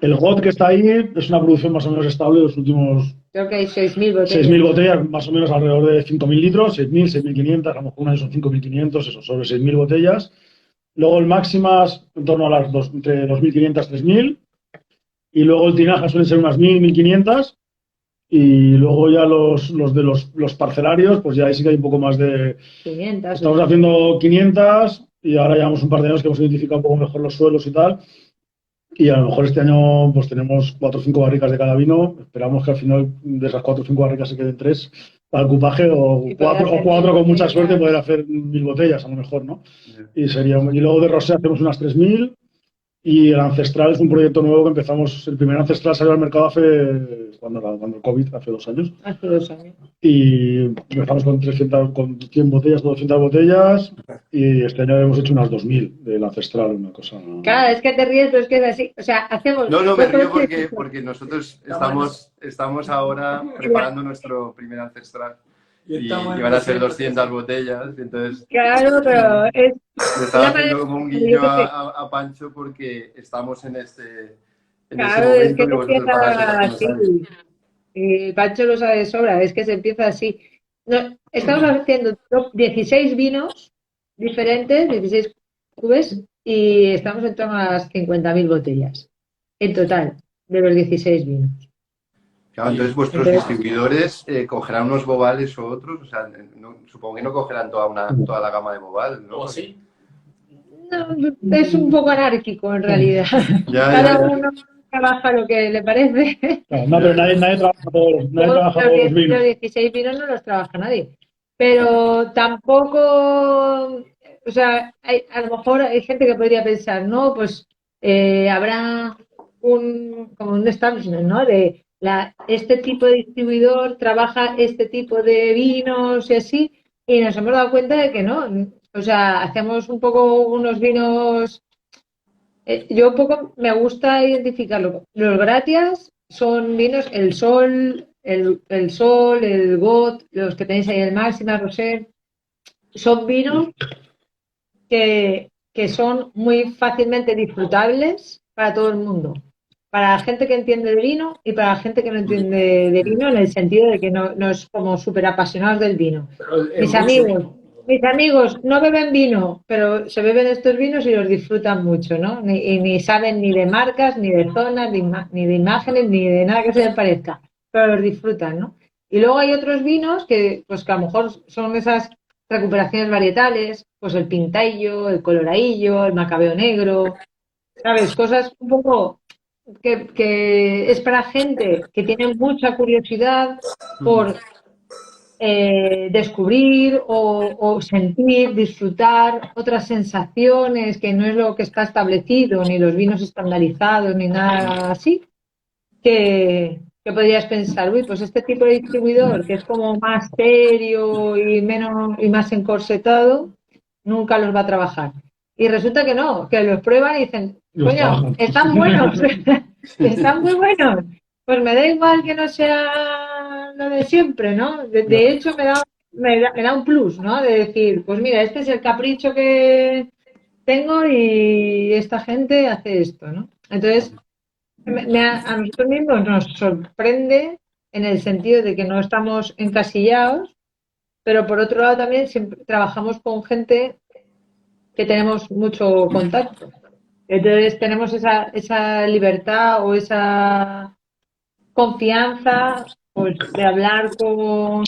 El GOT que está ahí es una producción más o menos estable de los últimos... Creo que hay 6.000 botellas. 6.000 botellas, más o menos alrededor de 5.000 litros, 6.000, 6.500, a lo mejor un año son 5.500, eso, sobre 6.000 botellas. Luego el máximas en torno a entre 2.500 y 3.000. Y luego el tinaja suelen ser unas 1.000, 1.500. Y luego ya los de los parcelarios, pues ya ahí sí que hay un poco más de... 500. Estamos haciendo 500 y ahora llevamos un par de años que hemos identificado un poco mejor los suelos y tal. Y a lo mejor este año pues tenemos 4 o 5 barricas de cada vino. Esperamos que al final de esas 4 o 5 barricas se queden 3 para el cupaje o 4 con mucha suerte poder hacer 1.000 botellas a lo mejor, ¿no? Y luego de rosé hacemos unas 3.000 Y el Ancestral es un proyecto nuevo que empezamos. El primer Ancestral salió al mercado cuando el COVID, hace 2 años. Hace 2 años. Y empezamos con 100 botellas, 200 botellas. Y este año hemos hecho unas 2000 del Ancestral, una cosa. Claro, es que te ríes, pero es que es así. O sea, hacemos. No, me río porque nosotros estamos ahora preparando nuestro primer Ancestral. Y van a ser 200 botellas. Entonces, Claro, pero es. le estaba haciendo como un guiño a Pancho porque estamos en ese Claro, es momento que que se vosotros empieza pagáis hace unos así. años. Pancho lo sabe de sobra, es que se empieza así. No, estamos haciendo 16 vinos diferentes, 16 cubes, y estamos en torno a las 50.000 botellas en total de los 16 vinos. Claro, entonces vuestros distribuidores cogerán unos bobales o otros, o sea, supongo que no cogerán toda la gama de bobales, ¿no? ¿O sí? No, es un poco anárquico en realidad. Cada uno trabaja lo que le parece. No, pero nadie trabaja todos los vinos. Los 16 vinos no los trabaja nadie. Pero tampoco, o sea, a lo mejor hay gente que podría pensar, no, pues habrá como un establishment, ¿no? Este tipo de distribuidor trabaja este tipo de vinos y así, y nos hemos dado cuenta de que no. O sea, hacemos un poco unos vinos. Yo un poco me gusta identificarlo. Los Gratias son vinos, el Got, los que tenéis ahí, el Máxima, Rosé, son vinos que son muy fácilmente disfrutables para todo el mundo. Para la gente que entiende de vino y para la gente que no entiende de vino, en el sentido de que no es como súper apasionados del vino. Mis amigos no beben vino, pero se beben estos vinos y los disfrutan mucho, ¿no? Ni saben ni de marcas, ni de zonas, ni de imágenes, ni de nada que se les parezca, pero los disfrutan, ¿no? Y luego hay otros vinos pues que a lo mejor son esas recuperaciones varietales, pues el Pintaillo, el Coloraillo, el Macabeo Negro, ¿sabes? Cosas un poco que es para gente que tiene mucha curiosidad por descubrir o sentir, disfrutar otras sensaciones que no es lo que está establecido, ni los vinos estandarizados, ni nada así, que podrías pensar, uy, pues este tipo de distribuidor que es como más serio y más encorsetado, nunca los va a trabajar. Y resulta que no, que los prueban y dicen, coño, están buenos, están muy buenos. Pues me da igual que no sea lo de siempre, ¿no? De hecho, me da un plus, ¿no? De decir, pues mira, este es el capricho que tengo y esta gente hace esto, ¿no? Entonces, a nosotros mismos nos sorprende en el sentido de que no estamos encasillados, pero por otro lado también siempre trabajamos con gente que tenemos mucho contacto. Entonces tenemos esa libertad o esa confianza, pues, de hablar con un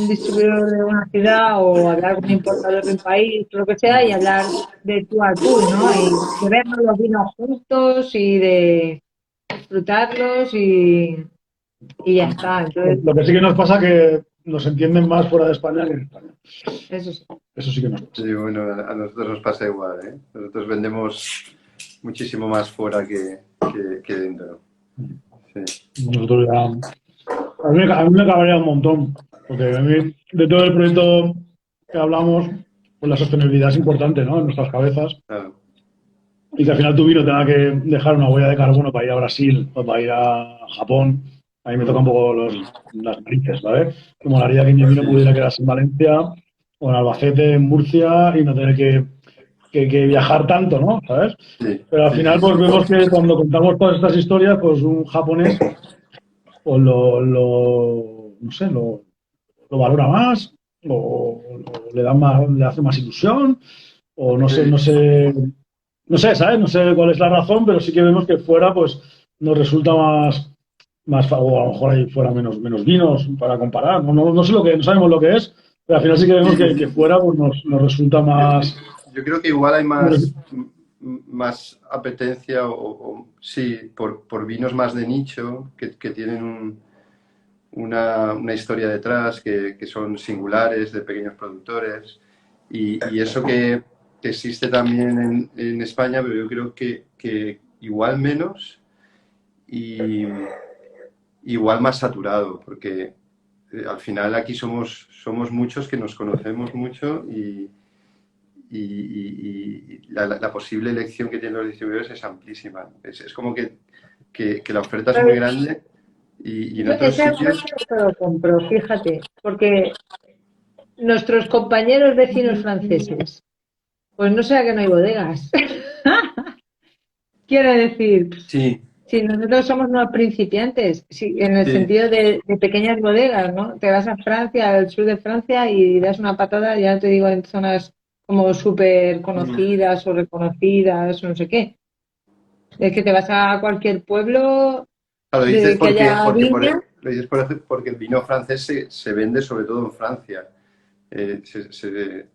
distribuidor de una ciudad o hablar con un importador de un país, lo que sea, y hablar de tú a tú, ¿no? Y de vernos los vinos juntos y de disfrutarlos y ya está. Entonces, lo que sí que nos pasa es que nos entienden más fuera de España que en España. eso sí. Eso sí que nos pasa. Sí, bueno, a nosotros nos pasa igual, ¿eh? Nosotros vendemos muchísimo más fuera que dentro. Sí. Nosotros ya... A mí me cabrea un montón, porque a mí, de todo el proyecto que hablamos, pues la sostenibilidad es importante, ¿no? En nuestras cabezas. Claro. Y que al final tu vino tenga que dejar una huella de carbono para ir a Brasil o para ir a Japón. A mí me toca un poco las narices, ¿vale? Como la haría que mi vino pudiera quedarse en Valencia o en Albacete, en Murcia y no tener que viajar tanto, ¿no? ¿Sabes? Sí. Pero al final pues vemos que cuando contamos todas estas historias, pues un japonés pues no sé, lo valora más o le da más, le hace más ilusión o no sé, ¿sabes? No sé cuál es la razón, pero sí que vemos que fuera pues nos resulta más o a lo mejor ahí fuera menos vinos para comparar. No sé no sabemos lo que es, pero al final sí que vemos que fuera pues nos resulta más. Yo creo que igual hay más apetencia sí, por vinos más de nicho que tienen una historia detrás, que son singulares, de pequeños productores, y eso que que existe también en España, pero yo creo que igual menos y igual más saturado, porque al final aquí somos muchos que nos conocemos mucho y la posible elección que tienen los distribuidores es amplísima. Es como que la oferta es muy grande y en otros Ese argumento sitios... te lo compro, fíjate, porque nuestros compañeros vecinos franceses, pues no será que no hay bodegas. Quiero decir, Sí, si nosotros somos unos principiantes, sí, en el sí. sentido de pequeñas bodegas, ¿no? Te vas a Francia, al sur de Francia, y das una patada, ya no te digo en zonas como súper conocidas o reconocidas o no sé qué. Es que te vas a cualquier pueblo Claro, de que haya viña. lo dices porque el vino francés se vende sobre todo en Francia.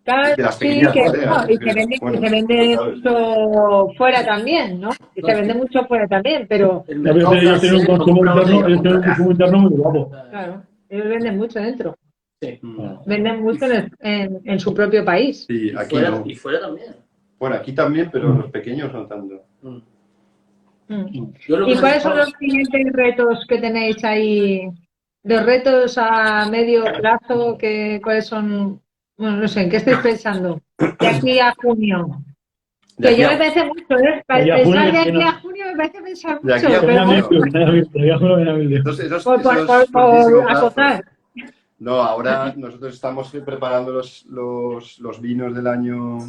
Claro, De las sí, pequeñas que bodegas. no, y Bueno, se vende mucho fuera también, ¿no? Y No, se es vende que mucho fuera también, pero el A veces mercado ellos tienen un francés no consumo compra interno, botella, ellos tienen un compra consumo interno muy guapo. caja. claro, ellos venden mucho dentro. Sí. Venden mucho en su propio país. sí, Y aquí fuera, no. y fuera también. Bueno, aquí también, pero los pequeños no tanto. Mm. Mm. Yo lo que ¿Y me he cuáles son fijado los siguientes retos que tenéis ahí? De retos a medio plazo, ¿cuáles son? Bueno, no sé, ¿en qué estáis pensando? De aquí a junio. De Que aquí yo a, me parece mucho, ¿eh? Allá Pensar junio de que aquí a no. junio me parece pensar de aquí a mucho, Que pero venga bueno, junio. Emilio, venga junio, venga Emilio. Eso es cortísimo por plazo. acotar. No, ahora nosotros estamos preparando los vinos del año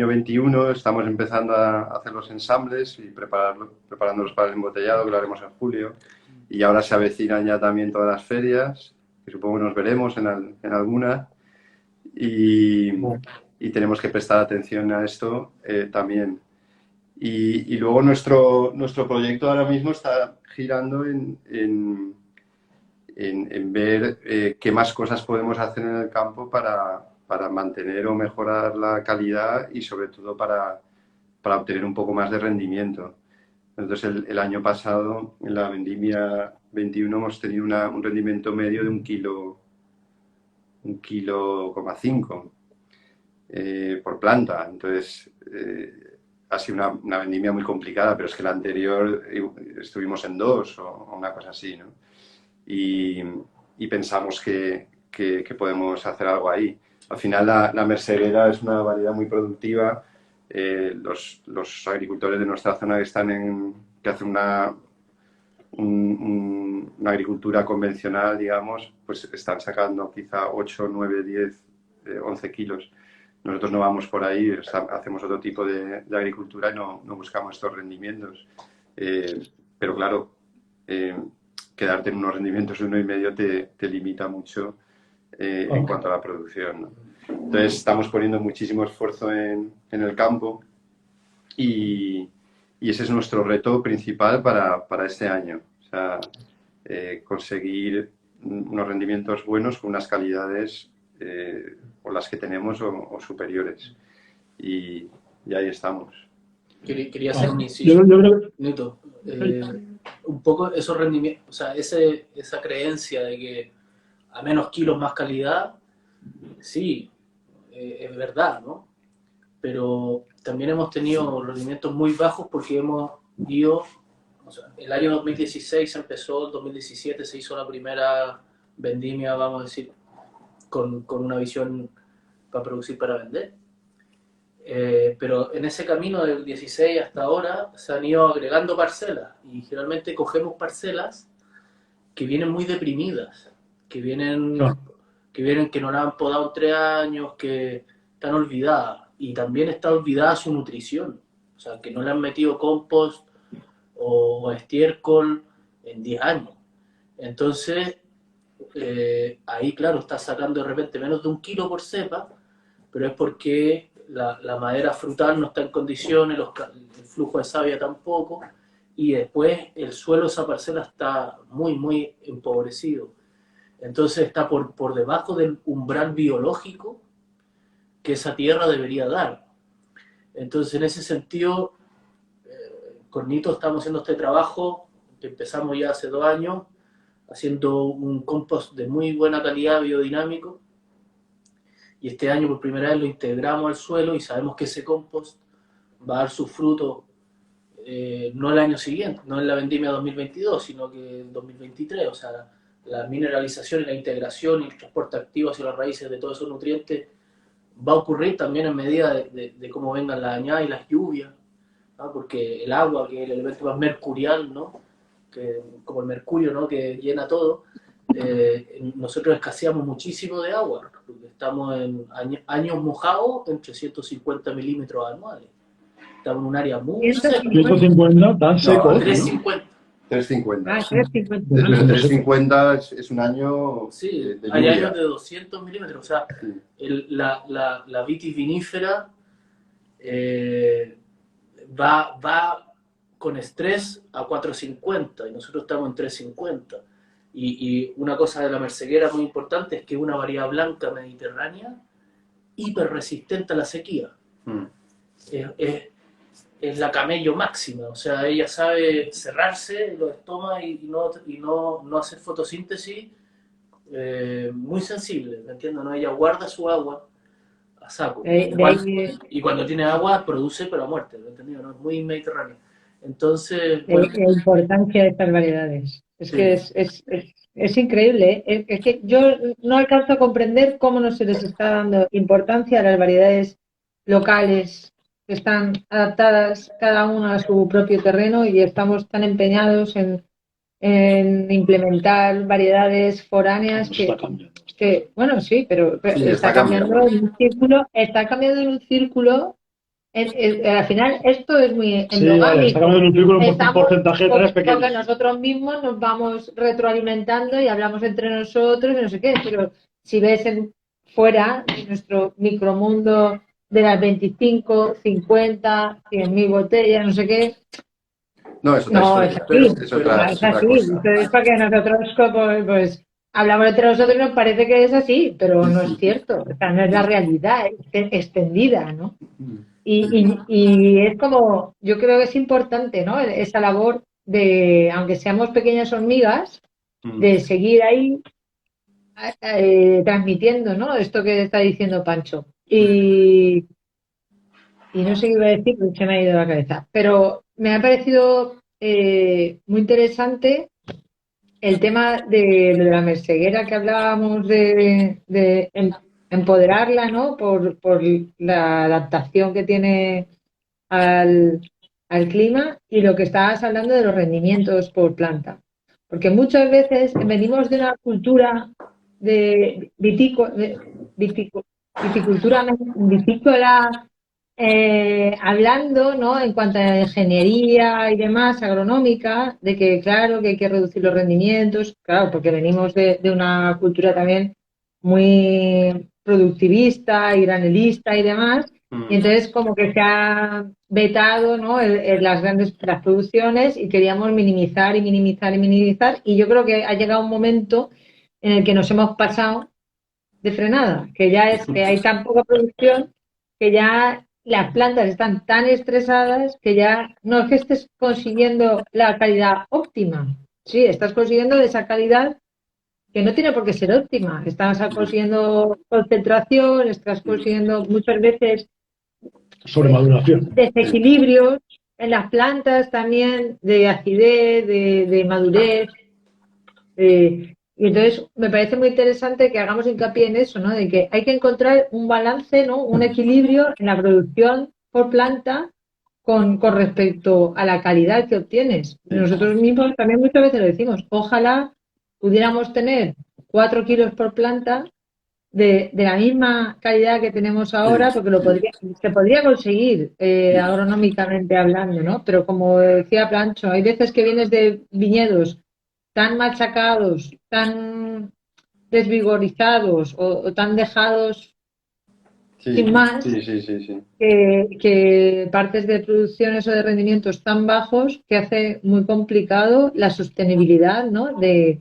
21, estamos empezando a hacer los ensambles y preparándolos para el embotellado, que lo haremos en julio. Y ahora se avecinan ya también todas las ferias, que supongo que nos veremos en alguna. Y, y tenemos que prestar atención a esto también. Y luego nuestro proyecto ahora mismo está girando en ver qué más cosas podemos hacer en el campo para mantener o mejorar la calidad y sobre todo para obtener un poco más de rendimiento. Entonces el año pasado en la vendimia 21 hemos tenido un rendimiento medio de 1,5 kg por planta. Entonces ha sido una vendimia muy complicada, pero es que la anterior estuvimos en 2 o una cosa así, ¿no? Y pensamos que podemos hacer algo ahí. Al final la Merceguera es una variedad muy productiva. Los agricultores de nuestra zona que hacen una agricultura convencional, digamos, pues están sacando quizá 8, 9, 10, 11 kilos. Nosotros no vamos por ahí, hacemos otro tipo de agricultura y no buscamos estos rendimientos. Pero claro, quedarte en unos rendimientos de 1,5 te limita mucho en cuanto a la producción, ¿no? Entonces estamos poniendo muchísimo esfuerzo en el campo y ese es nuestro reto principal para este año. O sea, conseguir unos rendimientos buenos con unas calidades o las que tenemos o superiores. Y ahí estamos. Quería hacer un Yo inciso. creo que Nito, un poco esos rendimientos, o sea, esa creencia de que a menos kilos más calidad, sí, es verdad, ¿no? Pero también hemos tenido rendimientos muy bajos porque hemos ido, o sea, el año 2016 empezó, el 2017 se hizo la primera vendimia, vamos a decir, con una visión para producir, para vender. Pero en ese camino del 16 hasta ahora se han ido agregando parcelas y generalmente cogemos parcelas que vienen muy deprimidas, que que no la han podado en 3 años, que están olvidadas y también está olvidada su nutrición, o sea, que no le han metido compost o estiércol en 10 años. Entonces, ahí claro, está sacando de repente menos de 1 kilo por cepa, pero es porque la madera frutal no está en condiciones, el flujo de savia tampoco, y después el suelo de esa parcela está muy, muy empobrecido. Entonces está por debajo del umbral biológico que esa tierra debería dar. Entonces, en ese sentido, con Nito estamos haciendo este trabajo que empezamos ya hace 2 años, haciendo un compost de muy buena calidad biodinámico, y este año por primera vez lo integramos al suelo y sabemos que ese compost va a dar sus frutos no el año siguiente, no en la vendimia 2022, sino que en 2023. O sea, la mineralización y la integración y el transporte activo hacia las raíces de todos esos nutrientes va a ocurrir también en medida de cómo vengan las añadas y las lluvias, ¿no? Porque el agua, que es el elemento más mercurial, ¿no? Que, como el mercurio, ¿no? Que llena todo, nosotros escaseamos muchísimo de agua, porque estamos en años mojados entre 150 milímetros anuales. Estamos en un área muy seca. 150, tan seco. No, 350. 350. Ah, 350. Pero 350 es un año Sí, de hay lluvia. años de 200 milímetros. O sea, la vitis vinífera va con estrés a 450 y nosotros estamos en 350. Y una cosa de la merceguera muy importante es que es una variedad blanca mediterránea hiper resistente a la sequía. Es la camello máxima, o sea, ella sabe cerrarse los estómagos y no hacer fotosíntesis, muy sensible, ¿me entiendes? ¿No? Ella guarda su agua a saco. Y cuando tiene agua produce, pero a muerte, ¿me entiendes? ¿No? Es muy mediterráneo. Entonces, bueno, La importancia de estas variedades. Es sí. que es increíble, ¿eh? Es que yo no alcanzo a comprender cómo no se les está dando importancia a las variedades locales que están adaptadas cada una a su propio terreno y estamos tan empeñados en implementar variedades foráneas que bueno, sí, pero Sí, está cambiando en un círculo, al final esto es muy Sí, vale, está cambiando en un círculo un porcentaje de tareas pequeñas. porque nosotros mismos nos vamos retroalimentando y hablamos entre nosotros y no sé qué, pero si ves fuera de nuestro micromundo de las 25, 50, 100.000 botellas, no sé qué. No, es otra No, historia, es otra es otra cosa. Es porque nosotros pues hablamos entre nosotros y nos parece que es así, pero no es cierto. O sea, no es la realidad extendida, ¿no? Y es como, yo creo que es importante, ¿no? Esa labor de, aunque seamos pequeñas hormigas, de seguir ahí transmitiendo, ¿no? Esto que está diciendo Pancho. Y no sé qué iba a decir, porque se me ha ido la cabeza. Pero me ha parecido muy interesante el tema de la merceguera que hablábamos de empoderarla, ¿no? Por la adaptación que tiene al clima y lo que estabas hablando de los rendimientos por planta. Porque muchas veces venimos de una cultura de vitícola, hablando, ¿no? En cuanto a ingeniería y demás, agronómica, de que claro que hay que reducir los rendimientos, claro, porque venimos de una cultura también muy productivista y granelista y demás, y entonces como que se ha vetado, ¿no? las producciones y queríamos minimizar y minimizar y minimizar, y yo creo que ha llegado un momento en el que nos hemos pasado de frenada, que ya es que hay tan poca producción que ya las plantas están tan estresadas que ya no es que estés consiguiendo la calidad óptima, sí, estás consiguiendo esa calidad que no tiene por qué ser óptima, estás consiguiendo concentración, estás consiguiendo muchas veces sobremaduración, desequilibrios en las plantas también, de acidez, de madurez. Y entonces me parece muy interesante que hagamos hincapié en eso, ¿no? De que hay que encontrar un balance, ¿no? Un equilibrio en la producción por planta con respecto a la calidad que obtienes. Nosotros mismos también muchas veces lo decimos, ojalá pudiéramos tener 4 kilos por planta de la misma calidad que tenemos ahora, porque se podría conseguir agronómicamente hablando, ¿no? Pero como decía Plancho, hay veces que vienes de viñedos tan machacados, tan desvigorizados o tan dejados sin más, que partes de producciones o de rendimientos tan bajos que hace muy complicado la sostenibilidad, ¿no? de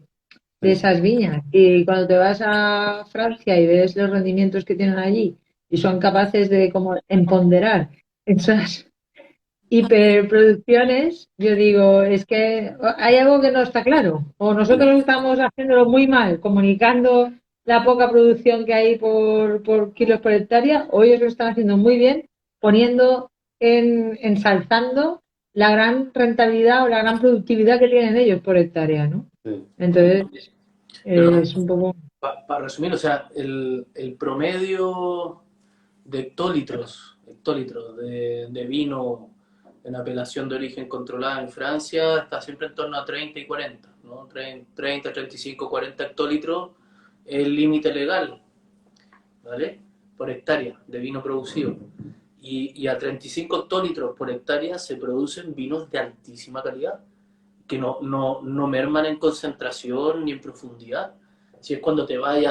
esas viñas. Y cuando te vas a Francia y ves los rendimientos que tienen allí y son capaces de como empoderar esas hiperproducciones, yo digo, es que hay algo que no está claro. O nosotros estamos haciéndolo muy mal, comunicando la poca producción que hay por kilos por hectárea, o ellos lo están haciendo muy bien, ensalzando la gran rentabilidad o la gran productividad que tienen ellos por hectárea, ¿no? Sí. Entonces, es un poco... Para resumir, o sea, el promedio de hectolitros de vino en apelación de origen controlada en Francia está siempre en torno a 30 y 40, ¿no? 30, 35, 40 hectolitros es el límite legal, ¿vale? Por hectárea de vino producido. Y a 35 hectolitros por hectárea se producen vinos de altísima calidad, que no merman en concentración ni en profundidad. Si es cuando te vas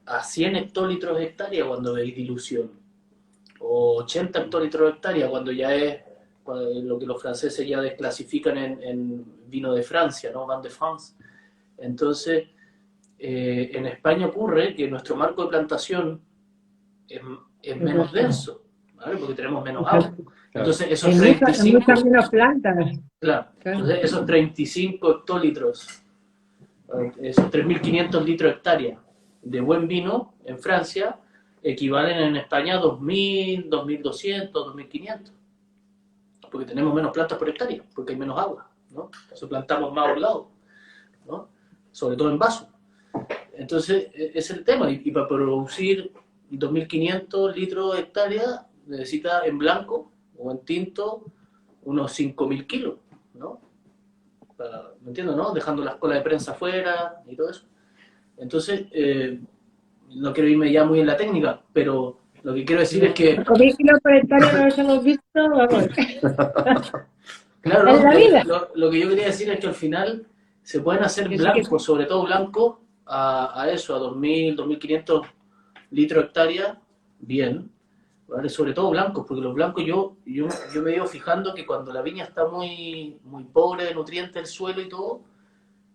a 100 hectolitros de hectárea cuando veis dilución, o 80 hectolitros de hectárea cuando ya es lo que los franceses ya desclasifican en vino de Francia, ¿no? Vin de France. Entonces, en España ocurre que nuestro marco de plantación es menos denso, ¿vale? Porque tenemos menos agua. Entonces, esos 35... muchas menos plantas. Claro. Entonces, esos 35 hectolitros, esos 3.500 litros de hectárea de buen vino en Francia, equivalen en España a 2.000, 2.200, 2.500. Porque tenemos menos plantas por hectárea, porque hay menos agua, ¿no? Entonces plantamos más orlado, ¿no? Sobre todo en vaso. Entonces, es el tema. Y para producir 2.500 litros de hectárea, necesita en blanco o en tinto unos 5.000 kilos, ¿no? ¿Me entiendes, no? Dejando la escuela de prensa afuera y todo eso. Entonces, no quiero irme ya muy en la técnica, pero lo que quiero decir es que... 5.000 kilos por hectárea no los hemos visto, vamos. Claro, ¿En la vida? Lo que yo quería decir es que al final se pueden hacer blancos, sobre todo blancos, a eso, a 2.000, 2.500 litros de hectárea, bien, ¿vale? Sobre todo blancos, porque los blancos yo me he ido fijando que cuando la viña está muy, muy pobre de nutrientes, el suelo y todo,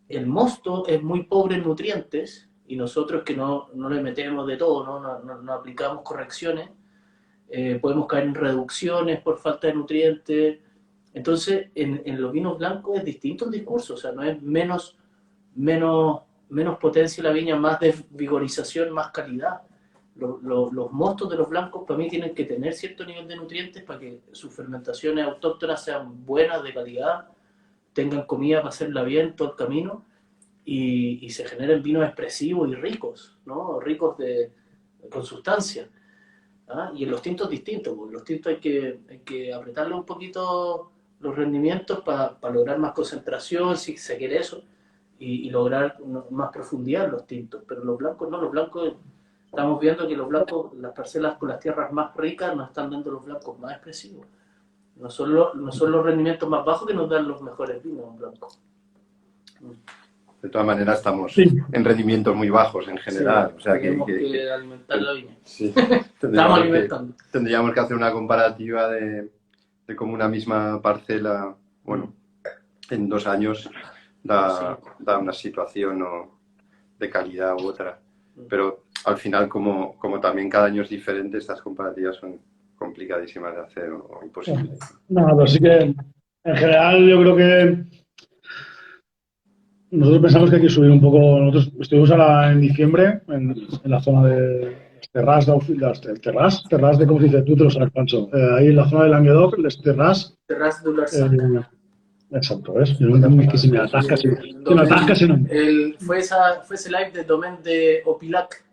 el mosto es muy pobre en nutrientes, y nosotros que no le metemos de todo, no aplicamos correcciones, podemos caer en reducciones por falta de nutrientes. Entonces, en los vinos blancos es distinto el discurso, o sea, no es menos potencia la viña, más desvigorización, más calidad. Los mostos de los blancos para mí tienen que tener cierto nivel de nutrientes para que sus fermentaciones autóctonas sean buenas, de calidad, tengan comida para hacerla bien todo el camino y se generen vinos expresivos y ricos, ¿no? Ricos con sustancia. ¿Ah? Y en los tintos distintos, porque los tintos hay que apretarle un poquito los rendimientos para lograr más concentración, si se quiere eso, y lograr más profundidad en los tintos. Pero los blancos no, los blancos, estamos viendo que los blancos, las parcelas con las tierras más ricas nos están dando los blancos más expresivos. No son los rendimientos más bajos que nos dan los mejores vinos blancos. De todas maneras estamos en rendimientos muy bajos en general. Sí, o sea tenemos que alimentar la viña. Sí, Estamos alimentando. Tendríamos que hacer una comparativa de cómo una misma parcela, bueno, en 2 años da una situación de calidad u otra. Pero al final, como también cada año es diferente, estas comparativas son complicadísimas de hacer o imposibles. No, pero sí que en general yo creo que nosotros pensamos que hay que subir un poco. Nosotros estuvimos ahora en diciembre en la zona de Terras de ¿cómo se dice? Tú te lo sabes, Pancho. Ahí en la zona de Languedoc, les Terras. Terras de Larzac. Exacto, ¿ves? Yo no, que si me atascas, Fue ese live de Domaine de Opilac.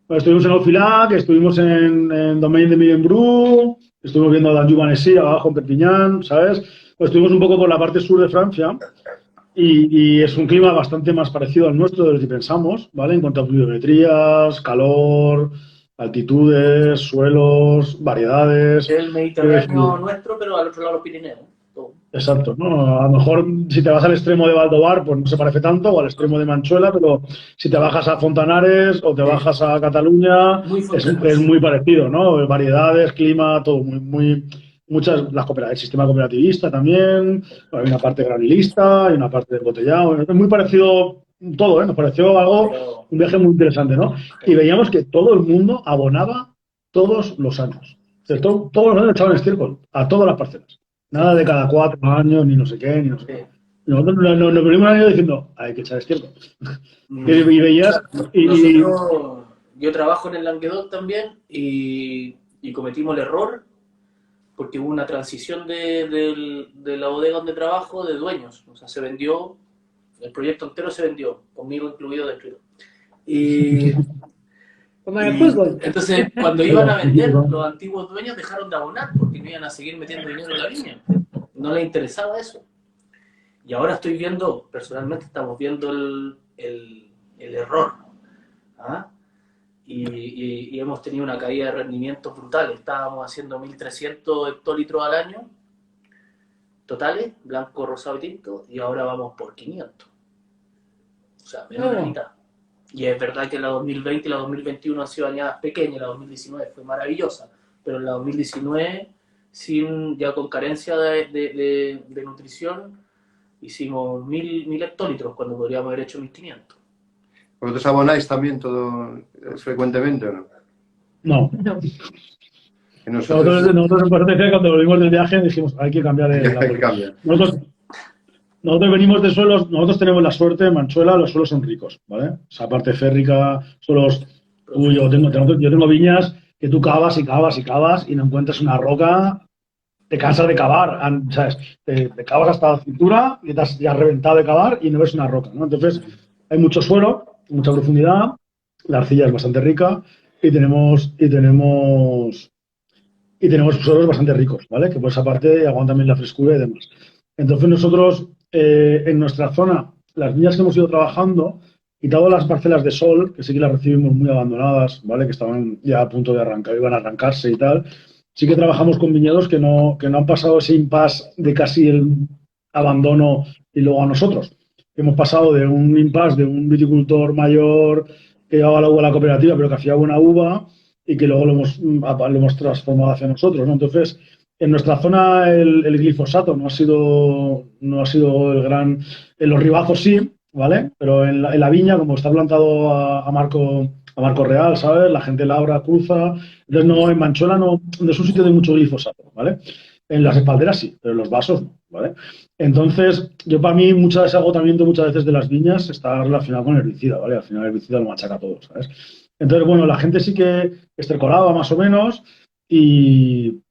Bueno, estuvimos en Opilac, estuvimos en Domaine de Millembru, estuvimos viendo a Danjou-Annecy abajo en Perpiñán, ¿sabes? Pues estuvimos un poco por la parte sur de Francia. Y es un clima bastante más parecido al nuestro de lo que pensamos, ¿vale? En cuanto a pluviometrías, calor, altitudes, suelos, variedades. El Mediterráneo nuestro, pero al otro lado los Pirineos. Todo. Exacto. ¿No? A lo mejor si te vas al extremo de Valdovar, pues no se parece tanto, o al extremo de Manchuela, pero si te bajas a Fontanares o te bajas a Cataluña, es muy parecido, ¿no? Variedades, clima, todo muy muchas, el sistema cooperativista también, hay una parte granilista, hay una parte de embotellado, es muy parecido todo, nos pareció un viaje muy interesante, ¿no? Y veíamos que todo el mundo abonaba todos los años, todos los años echaban estiércol a todas las parcelas, nada de cada 4 años, ni no sé qué, ni no sé qué. Nosotros nos venimos un año diciendo, hay que echar estiércol. Y veías... Nosotros, yo trabajo en el Languedoc también y cometimos el error porque hubo una transición de la bodega donde trabajo de dueños. O sea, se vendió, el proyecto entero se vendió, conmigo incluido dentro. Y Como en el fútbol. entonces, cuando iban a vender, los antiguos dueños dejaron de abonar porque no iban a seguir metiendo dinero en la viña. No les interesaba eso. Y ahora estoy viendo, personalmente estamos viendo el error. ¿Ah? Y hemos tenido una caída de rendimiento brutal. Estábamos haciendo 1.300 hectolitros al año, totales, blanco, rosado y tinto, y ahora vamos por 500. O sea, menos de la mitad. Y es verdad que la 2020 y la 2021 han sido añadas pequeñas, la 2019 fue maravillosa, pero en la 2019, ya con carencia de nutrición, hicimos 1.000 hectolitros cuando podríamos haber hecho 1.500. ¿Vosotros abonáis también todo frecuentemente o no? No. Que nosotros en Portugal, cuando volvimos del viaje, dijimos, hay que cambiar cambia. Nosotros venimos de suelos, nosotros tenemos la suerte en Manchuela, los suelos son ricos, ¿vale? Esa parte férrica, suelos... yo tengo viñas que tú cavas y cavas y cavas y no encuentras una roca, te cansas de cavar, ¿sabes? Te cavas hasta la cintura y te has ya reventado de cavar y no ves una roca, ¿no? Entonces, hay mucho suelo, mucha profundidad, la arcilla es bastante rica y tenemos suelos bastante ricos, ¿vale? Que por esa parte aguantan bien la frescura y demás. Entonces nosotros, en nuestra zona, las viñas que hemos ido trabajando, quitado las parcelas de sol, que sí que las recibimos muy abandonadas, ¿vale? Que estaban ya a punto de arrancar, iban a arrancarse y tal, sí que trabajamos con viñedos que no han pasado ese impasse de casi el abandono y luego a nosotros. Hemos pasado de un impasse de un viticultor mayor que llevaba la uva a la cooperativa, pero que hacía buena uva, y que luego lo hemos transformado hacia nosotros, ¿no? Entonces, en nuestra zona el glifosato no ha sido el gran... En los ribazos sí, ¿vale? Pero en la viña, como está plantado a marco real, ¿sabes? La gente labra, cruza. Entonces, en Manchuela no es un sitio de mucho glifosato, ¿vale? En las espalderas sí, pero en los vasos no, ¿vale? Entonces, para mí, ese agotamiento muchas veces de las viñas está relacionado con el herbicida, ¿vale? Al final el herbicida lo machaca todo, ¿sabes? Entonces, bueno, la gente sí que estercolaba más o menos y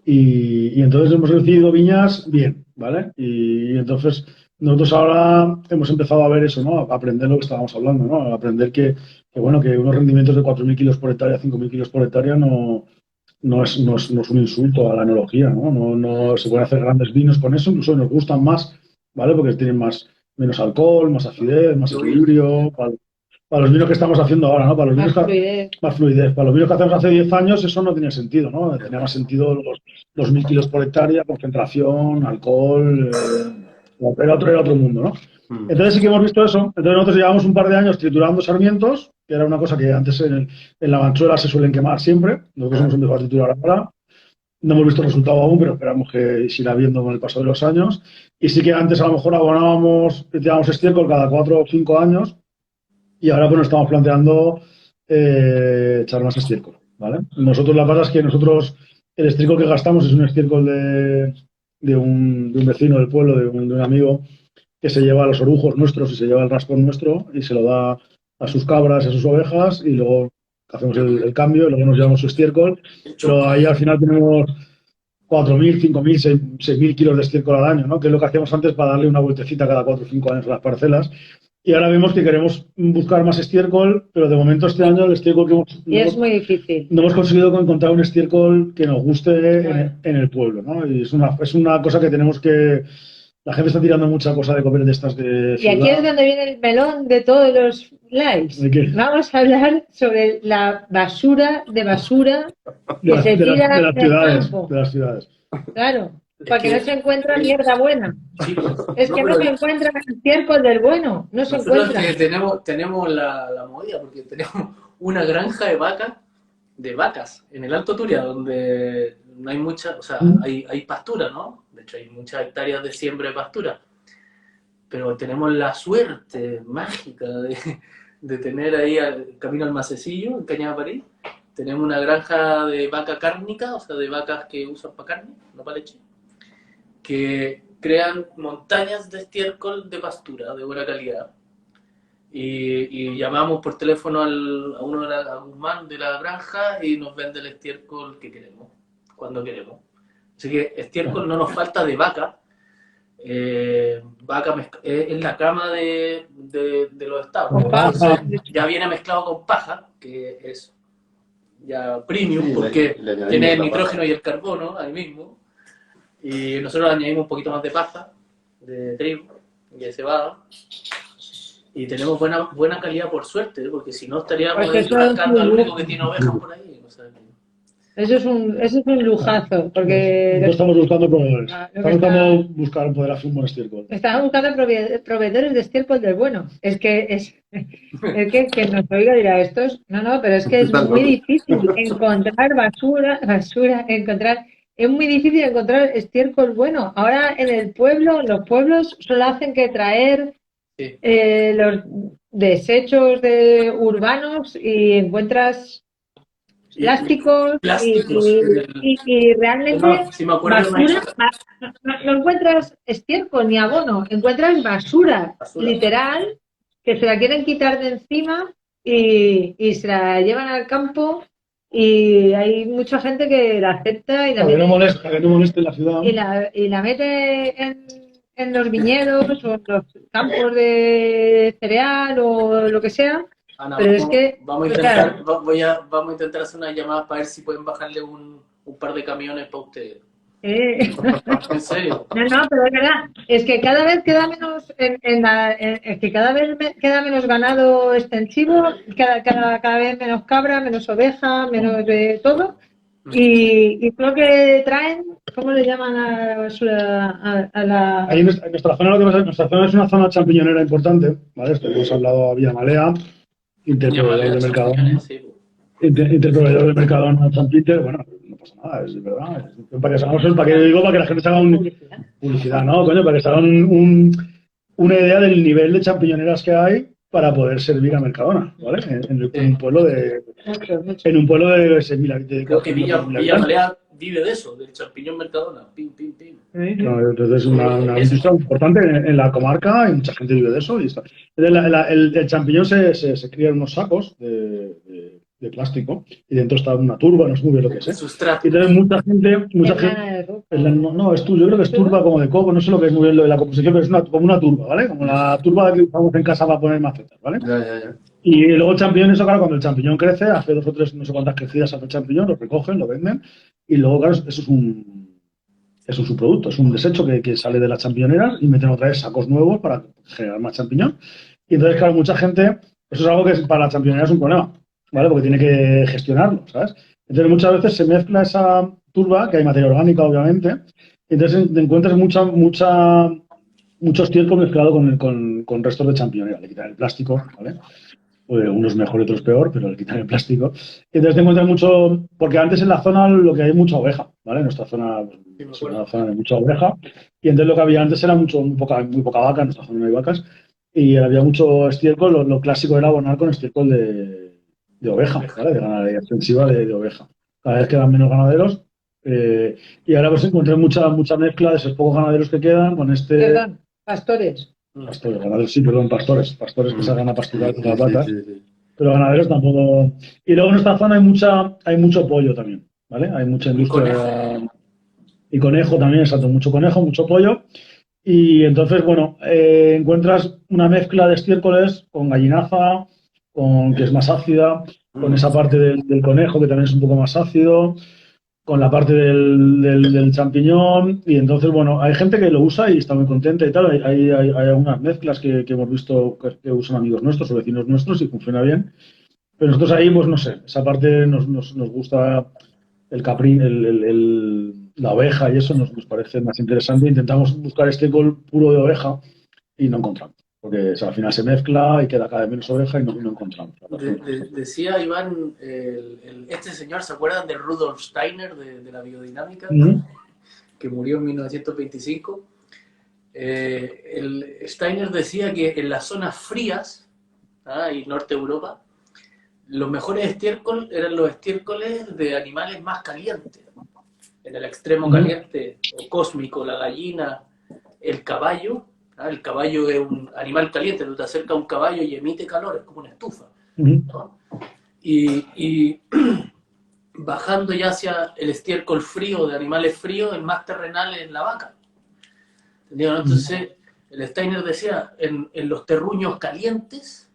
entonces hemos decidido viñas bien, ¿vale? Y entonces nosotros ahora hemos empezado a ver eso, ¿no? A aprender lo que estábamos hablando, ¿no? A aprender que unos rendimientos de 4.000 kilos por hectárea, 5.000 kilos por hectárea no es un insulto a la enología, ¿no? No se pueden hacer grandes vinos con eso, incluso nos gustan más, ¿vale? Porque tienen menos alcohol, más acidez, más equilibrio. Para los vinos que estamos haciendo ahora, ¿no? Para los vinos más fluidez. Para los vinos que hacemos hace 10 años eso no tenía sentido, ¿no? Tenía más sentido los 2.000 kilos por hectárea, concentración, alcohol, era otro mundo, ¿no? Entonces sí que hemos visto eso. Entonces nosotros llevamos un par de años triturando sarmientos, que era una cosa que antes en la Manchuela se suelen quemar siempre. Nosotros hemos empezado a triturar ahora. No hemos visto el resultado aún, pero esperamos que se irá viendo con el paso de los años. Y sí que antes a lo mejor tirábamos estiércol cada 4 o 5 años. Y ahora pues nos estamos planteando echar más estiércol, ¿vale? Nosotros la cosa es que el estiércol que gastamos es un estiércol de un vecino del pueblo, de un amigo, que se lleva los orujos nuestros y se lleva el raspón nuestro y se lo da a sus cabras y a sus ovejas y luego hacemos el cambio y luego nos llevamos su estiércol. Pero ahí al final tenemos 4.000, 5.000, 6.000 kilos de estiércol al año, ¿no? Que es lo que hacíamos antes para darle una vueltecita cada 4 o 5 años a las parcelas. Y ahora vemos que queremos buscar más estiércol, pero de momento este año el estiércol que es muy difícil. No hemos conseguido encontrar un estiércol que nos guste en el pueblo, ¿no? Y es una cosa que tenemos que... La gente está tirando mucha cosa de comer de estas de ciudad. Y aquí es donde viene el melón de todos los lives. Vamos a hablar sobre la basura que se tira de las ciudades. Claro. Porque no se encuentra mierda buena. Sí, es que no se encuentra el estiércol del bueno. No se encuentra. Tenemos la movida, porque tenemos una granja de vacas en el Alto Turia, donde no hay mucha, o sea, hay pastura, ¿no? De hecho, hay muchas hectáreas de siembra de pastura. Pero tenemos la suerte mágica de tener ahí camino al Macecillo, en Cañada París. Tenemos una granja de vaca cárnica, o sea, de vacas que usan para carne, no para leche. Que crean montañas de estiércol de pastura de buena calidad. Y llamamos por teléfono a uno a Guzmán de la granja y nos vende el estiércol que queremos, cuando queremos. Así que estiércol no nos falta de vaca. Es la cama de los establos. Entonces, ya viene mezclado con paja, que es ya premium, Sí, porque le añadimos tiene el la nitrógeno paja. y el carbono ahí mismo. Y nosotros le añadimos un poquito más de paja, de trigo y de cebada. Y tenemos buena calidad por suerte, porque si no estaríamos Pues eso rascando es al un único que tiene ovejas por ahí. O sea, Eso es un lujazo, porque No estamos buscando proveedores. Ah, lo que Estamos está- buscando buscar poder hacer un buen estiércol. estamos buscando proveedores de estiércol del bueno. Es que nos oiga dirá estos. No, pero es que es Están muy locos. difícil encontrar es muy difícil encontrar estiércol bueno. Ahora en el pueblo, los pueblos solo hacen que traer sí. los desechos urbanos y encuentras plásticos Plásticos. y realmente Sí me acuerdo de una basura, no encuentras estiércol ni abono, encuentras basura, Basura. literal, que se la quieren quitar de encima y se la llevan al campo y hay mucha gente que la acepta y la Para que mete, no moleste la ciudad. y la mete en los viñedos o en los campos de cereal o lo que sea. Ana, Pero es que, vamos a intentar, vamos a intentar hacer una llamada para ver si pueden bajarle un par de camiones para ustedes. En serio. No, pero es verdad, es que cada vez queda menos queda menos ganado extensivo, cada vez menos cabra, menos oveja, menos de todo. Y creo que traen, ¿cómo le llaman a la basura? A la... Ahí en nuestra zona, lo que pasa es que nuestra zona es una zona champiñonera importante, ¿vale? Esto hemos hablado a Villamalea, interproveedor de Mercadona, Sí. interproveedor de Mercadona a San Peter, bueno, no pasa nada, es verdad. Para que digo, para que la gente se haga publicidad, ¿no? Coño, para que se haga una idea del nivel de champiñoneras que hay para poder servir a Mercadona, ¿vale? En un pueblo de 6.000 habitantes. Creo que Villamalea vive de eso, del champiñón Mercadona. Pim, pim, pim. No, entonces es una industria importante en la comarca y mucha gente vive de eso. Y está. Entonces, el champiñón se cría en unos sacos de plástico y dentro está una turba, no sé muy bien lo que es. Sustrato. Y entonces mucha gente. No, yo creo que es turba como de coco, no sé lo que es muy bien lo de la composición, pero es como una turba, ¿vale? Como la turba que usamos en casa para poner macetas, ¿vale? Ya. Y luego el champiñón, eso claro, cuando el champiñón crece, hace 2 o 3, no sé cuántas crecidas hace el champiñón, lo recogen, lo venden, y luego, claro, eso es un subproducto, es un desecho que sale de las champiñoneras y meten otra vez sacos nuevos para generar más champiñón. Y entonces, claro, mucha gente, eso es algo que para las champiñoneras es un problema, ¿vale? Porque tiene que gestionarlo, ¿sabes? Entonces, muchas veces se mezcla esa turba, que hay materia orgánica, obviamente, y entonces te encuentras mucho estiércol mezclado con restos de champiñonera, le quitan el plástico, ¿vale? Unos mejor y otros peor, pero le quitan el plástico. Y entonces te encuentras mucho, porque antes en la zona lo que hay mucha oveja, ¿vale? En nuestra zona es una zona de mucha oveja, y entonces lo que había antes era muy poca vaca, en nuestra zona no hay vacas, y había mucho estiércol, lo clásico era abonar con estiércol de oveja, ¿vale? De ganadería extensiva de oveja. Cada vez quedan menos ganaderos, y ahora pues encontré mucha mezcla de esos pocos ganaderos que quedan con este... Perdón, pastores. Pastores, ganaderos, sí, perdón, pastores que salgan a pasturar con las vacas, Sí. pero ganaderos tampoco. Y luego en esta zona hay mucho pollo también, ¿vale? Hay mucha industria. Y conejo también, exacto, mucho conejo, mucho pollo. Y entonces, bueno, encuentras una mezcla de estiércoles con gallinaza, que es más ácida, con esa parte del conejo que también es un poco más ácido, con la parte del champiñón, y entonces, bueno, hay gente que lo usa y está muy contenta y tal. Hay algunas mezclas que hemos visto que usan amigos nuestros o vecinos nuestros y funciona bien. Pero nosotros ahí, pues no sé, esa parte nos gusta el caprín, la oveja y eso nos parece más interesante. Intentamos buscar estiércol puro de oveja y no encontramos. Porque al final se mezcla y queda cada vez menos oveja y no encontramos. Decía Iván, este señor, ¿se acuerdan de Rudolf Steiner, de la biodinámica? Que murió en 1925. Steiner decía que en las zonas frías, y norte de Europa, los mejores estiércoles eran los estiércoles de animales más calientes. En el extremo caliente o cósmico, la gallina, el caballo. El caballo es un animal caliente, tú te acercas a un caballo y emite calor, es como una estufa, ¿no? Y bajando ya hacia el estiércol frío de animales fríos, el más terrenal es la vaca. ¿Entendido? Entonces, el Steiner decía, en los terruños calientes,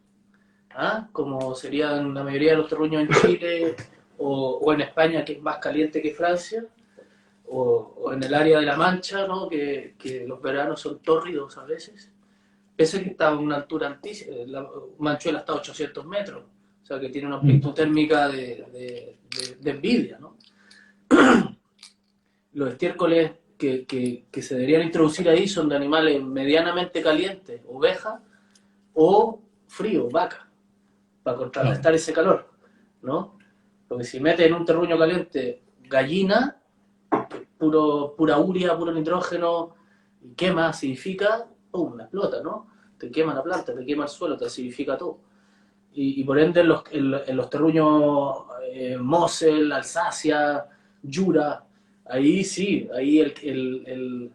como serían la mayoría de los terruños en Chile o en España, que es más caliente que Francia, o en el área de la Mancha, ¿no? que los veranos son tórridos a veces, pese a que está a una altura altísima, Manchuela está a 800 metros, o sea que tiene una amplitud térmica de envidia, ¿no? Los estiércoles que se deberían introducir ahí son de animales medianamente calientes, oveja, o frío, vaca, para contrarrestar ese calor, ¿no? Porque si metes en un terruño caliente gallina, pura urea, puro nitrógeno, y quema, acidifica, ¡pum!, la explota, ¿no? Te quema la planta, te quema el suelo, te acidifica todo. Y por ende en los terruños Mosel, Alsacia, Jura, ahí sí, ahí el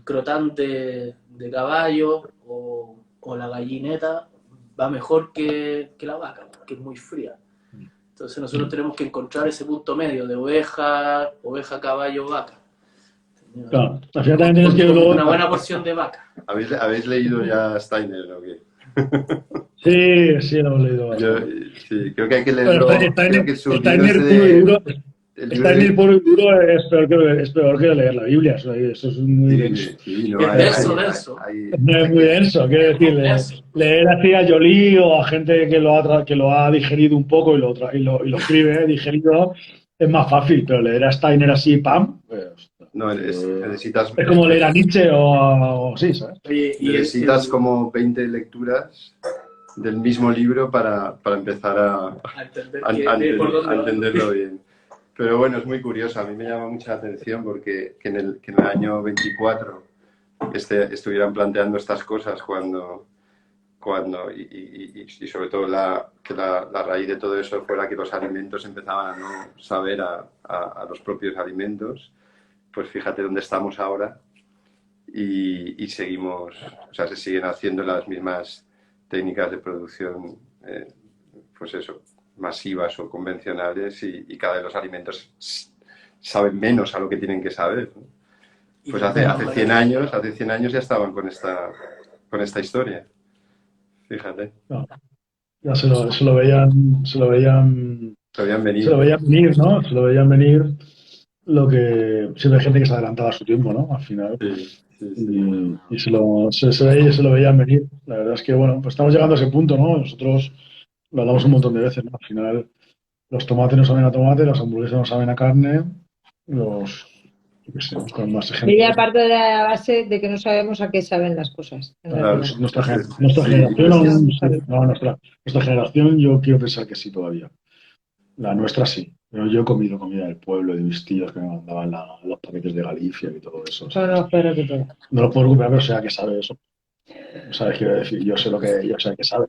crotán de caballo o la gallineta va mejor que la vaca, que es muy fría. Entonces nosotros tenemos que encontrar ese punto medio de oveja, caballo, vaca. Claro, al final también tienes que luego... Una buena porción de vaca. ¿Habéis leído ya Steiner o qué? Sí, lo hemos leído. Yo, sí, creo que hay que leerlo. Steiner puro y duro es peor que leer la Biblia. Eso es muy denso. Sí, no, es denso. Es muy denso, quiero decir, leer así a Joly o a gente que lo ha digerido un poco y lo escribe digerido es más fácil, pero leer a Steiner así, ¡pam! Pues, no, necesitas... Es como leer a Nietzsche o sí, ¿sabes? Necesitas como 20 lecturas del mismo libro para empezar a entenderlo bien. Pero bueno, es muy curioso, a mí me llama mucha atención porque que en el año 24 estuvieran planteando estas cosas cuando y sobre todo que la raíz de todo eso fuera que los alimentos empezaban a no saber a los propios alimentos, pues fíjate dónde estamos ahora y seguimos, o sea, se siguen haciendo las mismas técnicas de producción, pues eso, masivas o convencionales y cada vez los alimentos saben menos a lo que tienen que saber, ¿no? Pues hace 100 años ya estaban con esta historia. Fíjate. No, ya se lo veían venir, ¿no? Se lo veían venir lo que siempre hay gente que se adelantaba a su tiempo, ¿no? Al final. Sí. Y se lo veían venir. La verdad es que, bueno, pues estamos llegando a ese punto, ¿no? Nosotros lo hablamos un montón de veces, ¿no? Al final los tomates no saben a tomate, las hamburguesas no saben a carne, con más ejemplos. Y ya parte de la base de que no sabemos a qué saben las cosas. Claro, nuestra generación, yo quiero pensar que sí todavía. La nuestra sí. Pero yo he comido comida del pueblo, de mis tíos que me mandaban los paquetes de Galicia y todo eso. No lo puedo recuperar. No lo puedo recuperar, pero sé a qué sabe eso. ¿Sabes? Quiero decir, yo sé a qué sabe.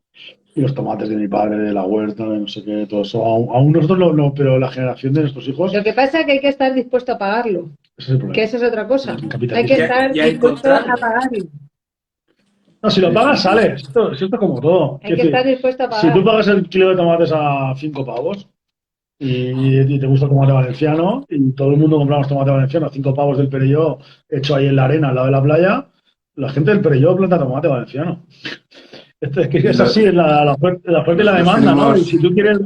Y los tomates de mi padre, de la huerta, de no sé qué, todo eso. Aún nosotros no, pero la generación de nuestros hijos... Lo que pasa es que hay que estar dispuesto a pagarlo. Ese es el problema. Que esa es otra cosa. Hay que estar dispuesto a pagarlo. No, si lo pagas, sales. Esto es como todo. Hay que estar dispuesto a pagar. Si tú pagas el kilo de tomates a 5 pavos y te gusta el tomate valenciano y todo el mundo compramos tomate valenciano a 5 pavos del Perelló hecho ahí en la arena al lado de la playa, la gente del Perelló planta tomate valenciano. Es que es así, es la oferta y la demanda, ¿no? Y si tú quieres...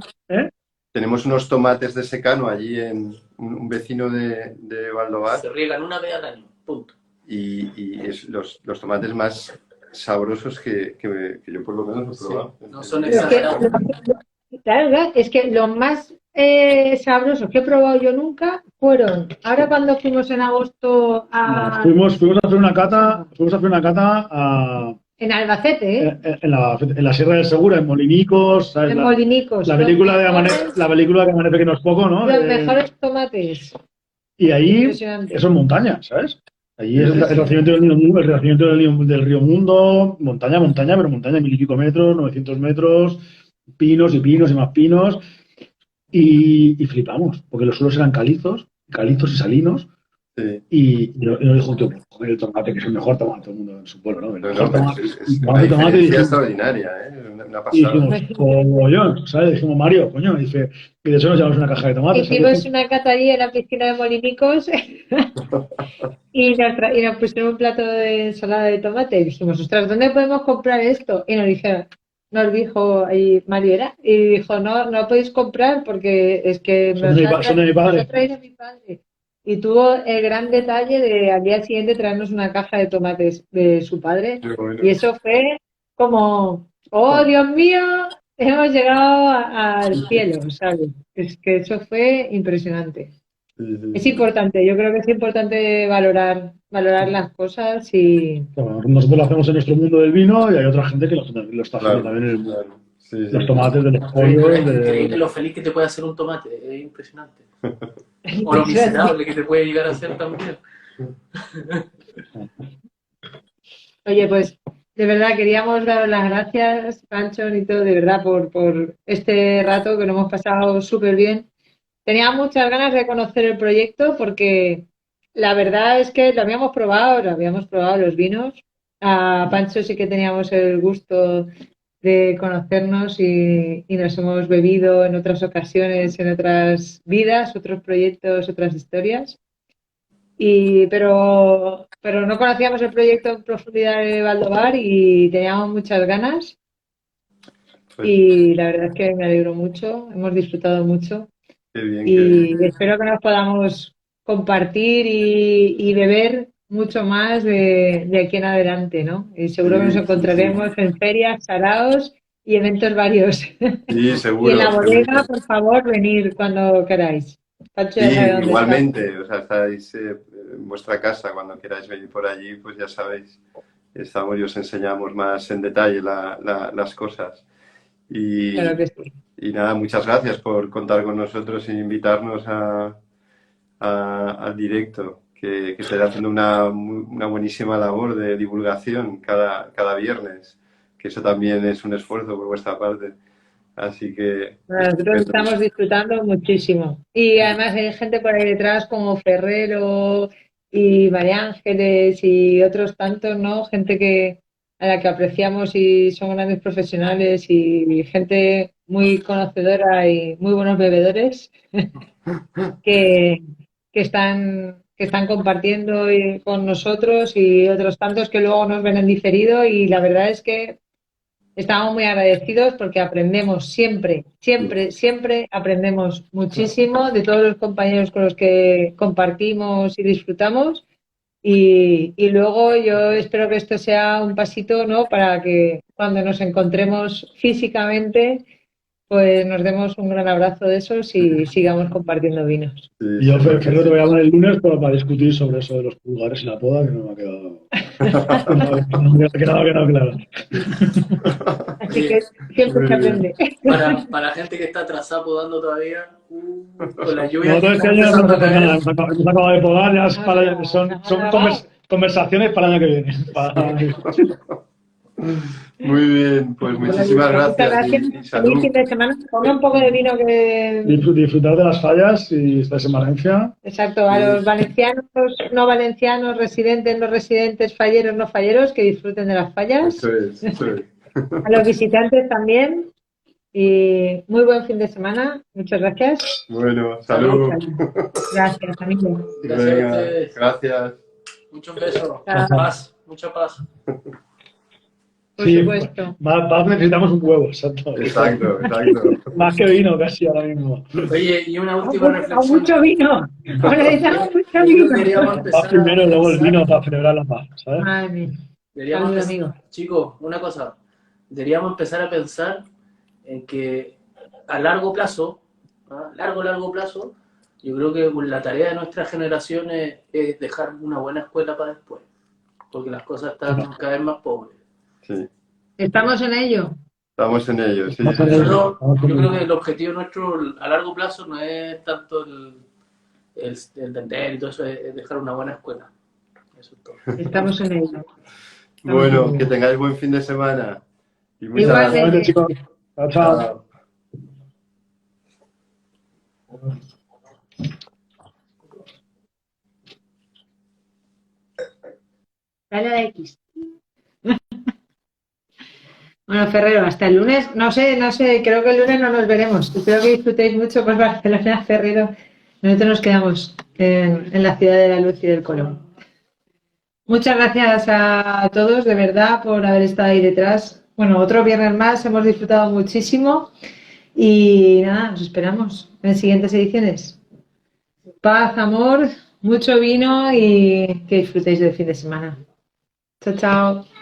Tenemos unos tomates de secano allí en un vecino de Valdovar. Se riegan una vez al año, punto. Y es los tomates más sabrosos que yo por lo menos he probado. No son exagerados. Claro, es que los más sabrosos que he probado yo nunca fueron, ahora cuando fuimos en agosto a... Fuimos a hacer una cata a... En Albacete, en la Sierra del Segura, en Molinicos, ¿sabes? En Molinicos. La película que Amanece que no es poco, ¿no? Los mejores tomates. Y ahí, eso es montaña, ¿sabes? Allí es el nacimiento del río Mundo, montaña, pero montaña, 1000 y pico metros, 900 metros, pinos y más pinos, y flipamos, porque los suelos eran calizos y salinos, Sí. Y nos dijo un tío, comer el tomate, que es el mejor tomate del mundo en su pueblo, ¿no? El No, mejor pero tomate. es Y una tomate, tomate, y diferencia dijimos, extraordinaria, ¿eh? Una y pasada. dijimos, yo, ¿sabes? Dijimos, Mario, coño, dice, y de eso nos llevamos una caja de tomates, Hicimos ¿sabes? una cata allí en la piscina de Molinicos y nos pusieron un plato de ensalada de tomate y dijimos, ostras, ¿dónde podemos comprar esto? Y nos dijo ahí Mario era, y dijo, no, no podéis comprar porque es que Son de mi nos lo ha padre. traído mi padre. Y tuvo el gran detalle de al día siguiente traernos una caja de tomates de su padre. Qué bueno. Y eso fue como, oh Dios mío, hemos llegado al cielo, ¿sabes? Es que eso fue impresionante. Sí, sí, Es sí. importante, yo creo que es importante valorar las cosas y Bueno, nosotros lo hacemos en nuestro mundo del vino y hay otra gente que lo está haciendo Claro, también en el mundo. claro. Sí, Los sí. tomates, de los Oye, pero pollos, es increíble de... lo feliz que te puede hacer un tomate, es impresionante. O lo impresionante. miserable que te puede llegar a hacer también. Oye, pues de verdad queríamos daros las gracias, Pancho, y todo, de verdad, por este rato que lo hemos pasado súper bien. Tenía muchas ganas de conocer el proyecto porque la verdad es que lo habíamos probado los vinos. A Pancho sí que teníamos el gusto de conocernos y nos hemos bebido en otras ocasiones, en otras vidas, otros proyectos, otras historias. Pero no conocíamos el proyecto en profundidad de Valdovar y teníamos muchas ganas Pues, y la verdad es que me alegro mucho, hemos disfrutado mucho qué bien, qué bien. y espero que nos podamos compartir y beber mucho más de aquí en adelante, ¿no? Y seguro que nos Sí, sí, sí. encontraremos en ferias, saraos y eventos varios. Sí, Y en seguro, la bodega, seguro. por favor, venir cuando queráis. Pancho Sí, ya sabe dónde está. igualmente. O sea, estáis en vuestra casa cuando queráis venir por allí, pues ya sabéis. Estamos y os enseñamos más en detalle las cosas. Claro Y, que sí. y nada, muchas gracias por contar con nosotros e invitarnos al directo, que estáis haciendo una buenísima labor de divulgación cada viernes, que eso también es un esfuerzo por vuestra parte. Así que, Nosotros estupendo. estamos disfrutando muchísimo. Y además hay gente por ahí detrás como Ferrero y María Ángeles y otros tantos, ¿no? Gente a la que apreciamos y son grandes profesionales y gente muy conocedora y muy buenos bebedores que, que están compartiendo con nosotros y otros tantos que luego nos ven en diferido y la verdad es que estamos muy agradecidos porque aprendemos siempre, siempre, siempre aprendemos muchísimo de todos los compañeros con los que compartimos y disfrutamos. Y luego yo espero que esto sea un pasito, ¿no? Para que cuando nos encontremos físicamente, pues nos demos un gran abrazo de esos y sigamos compartiendo vinos. Sí, Y yo, seguro que Ferro, te sí. voy a llamar el lunes para discutir sobre eso de los pulgares y la poda, que no me ha quedado... Que no, claro. Así Oye, que siempre Muy se bien. aprende. para la gente que está atrasada podando todavía, con la lluvia que Nosotros está este año no empezando vamos a a hacer caer, nada, hemos acabado de podar, ya es Nada, son nada. conversaciones para el año que viene. Muy bien, pues muchísimas Muchas gracias gracias. y Feliz salud. fin de semana. Ponga un poco de vino que... Disfrutar de las fallas y estáis en Valencia. Exacto, a los valencianos, no valencianos, residentes, no residentes, falleros, no falleros, que disfruten de las Eso fallas. es, eso es. A los visitantes también. Y muy buen fin de semana. Muchas gracias. Bueno, salud. salud. Gracias, amigos. Gracias a Venga, ustedes. gracias. Muchos besos. Chao. Paz, mucha paz. Por Sí, supuesto. más necesitamos un huevo, exacto. Exacto, exacto. Más que vino casi ahora mismo. Oye, y una última A reflexión. mucho vino. Ahora necesitamos mucho Yo creo que vino. deberíamos Paz empezar a primero, luego el pensar, vino para celebrar la paz, ¿sabes? Madre mía. deberíamos Salud, empezar- amigo. chicos, una cosa, deberíamos empezar a pensar en que a largo plazo, ¿ah? Largo plazo, yo creo que la tarea de nuestra generación es dejar una buena escuela para después, porque las cosas están cada vez más pobres. Sí, Estamos en ello. estamos en ello, sí. Yo creo que el objetivo nuestro a largo plazo no es tanto el vender y todo eso, es dejar una buena escuela. Eso es todo. Estamos en ello. Bueno, que tengáis buen fin de semana. Y muchas Igualmente. gracias. Chicos. Chao, chao. Chao. Dale a la X. Bueno, Ferrero, hasta el lunes. No sé, creo que el lunes no nos veremos. Espero que disfrutéis mucho por Barcelona, Ferrero. Nosotros nos quedamos en la ciudad de la luz y del color. Muchas gracias a todos, de verdad, por haber estado ahí detrás. Bueno, otro viernes más, hemos disfrutado muchísimo y nada, nos esperamos en siguientes ediciones. Paz, amor, mucho vino y que disfrutéis del fin de semana. Chao, chao.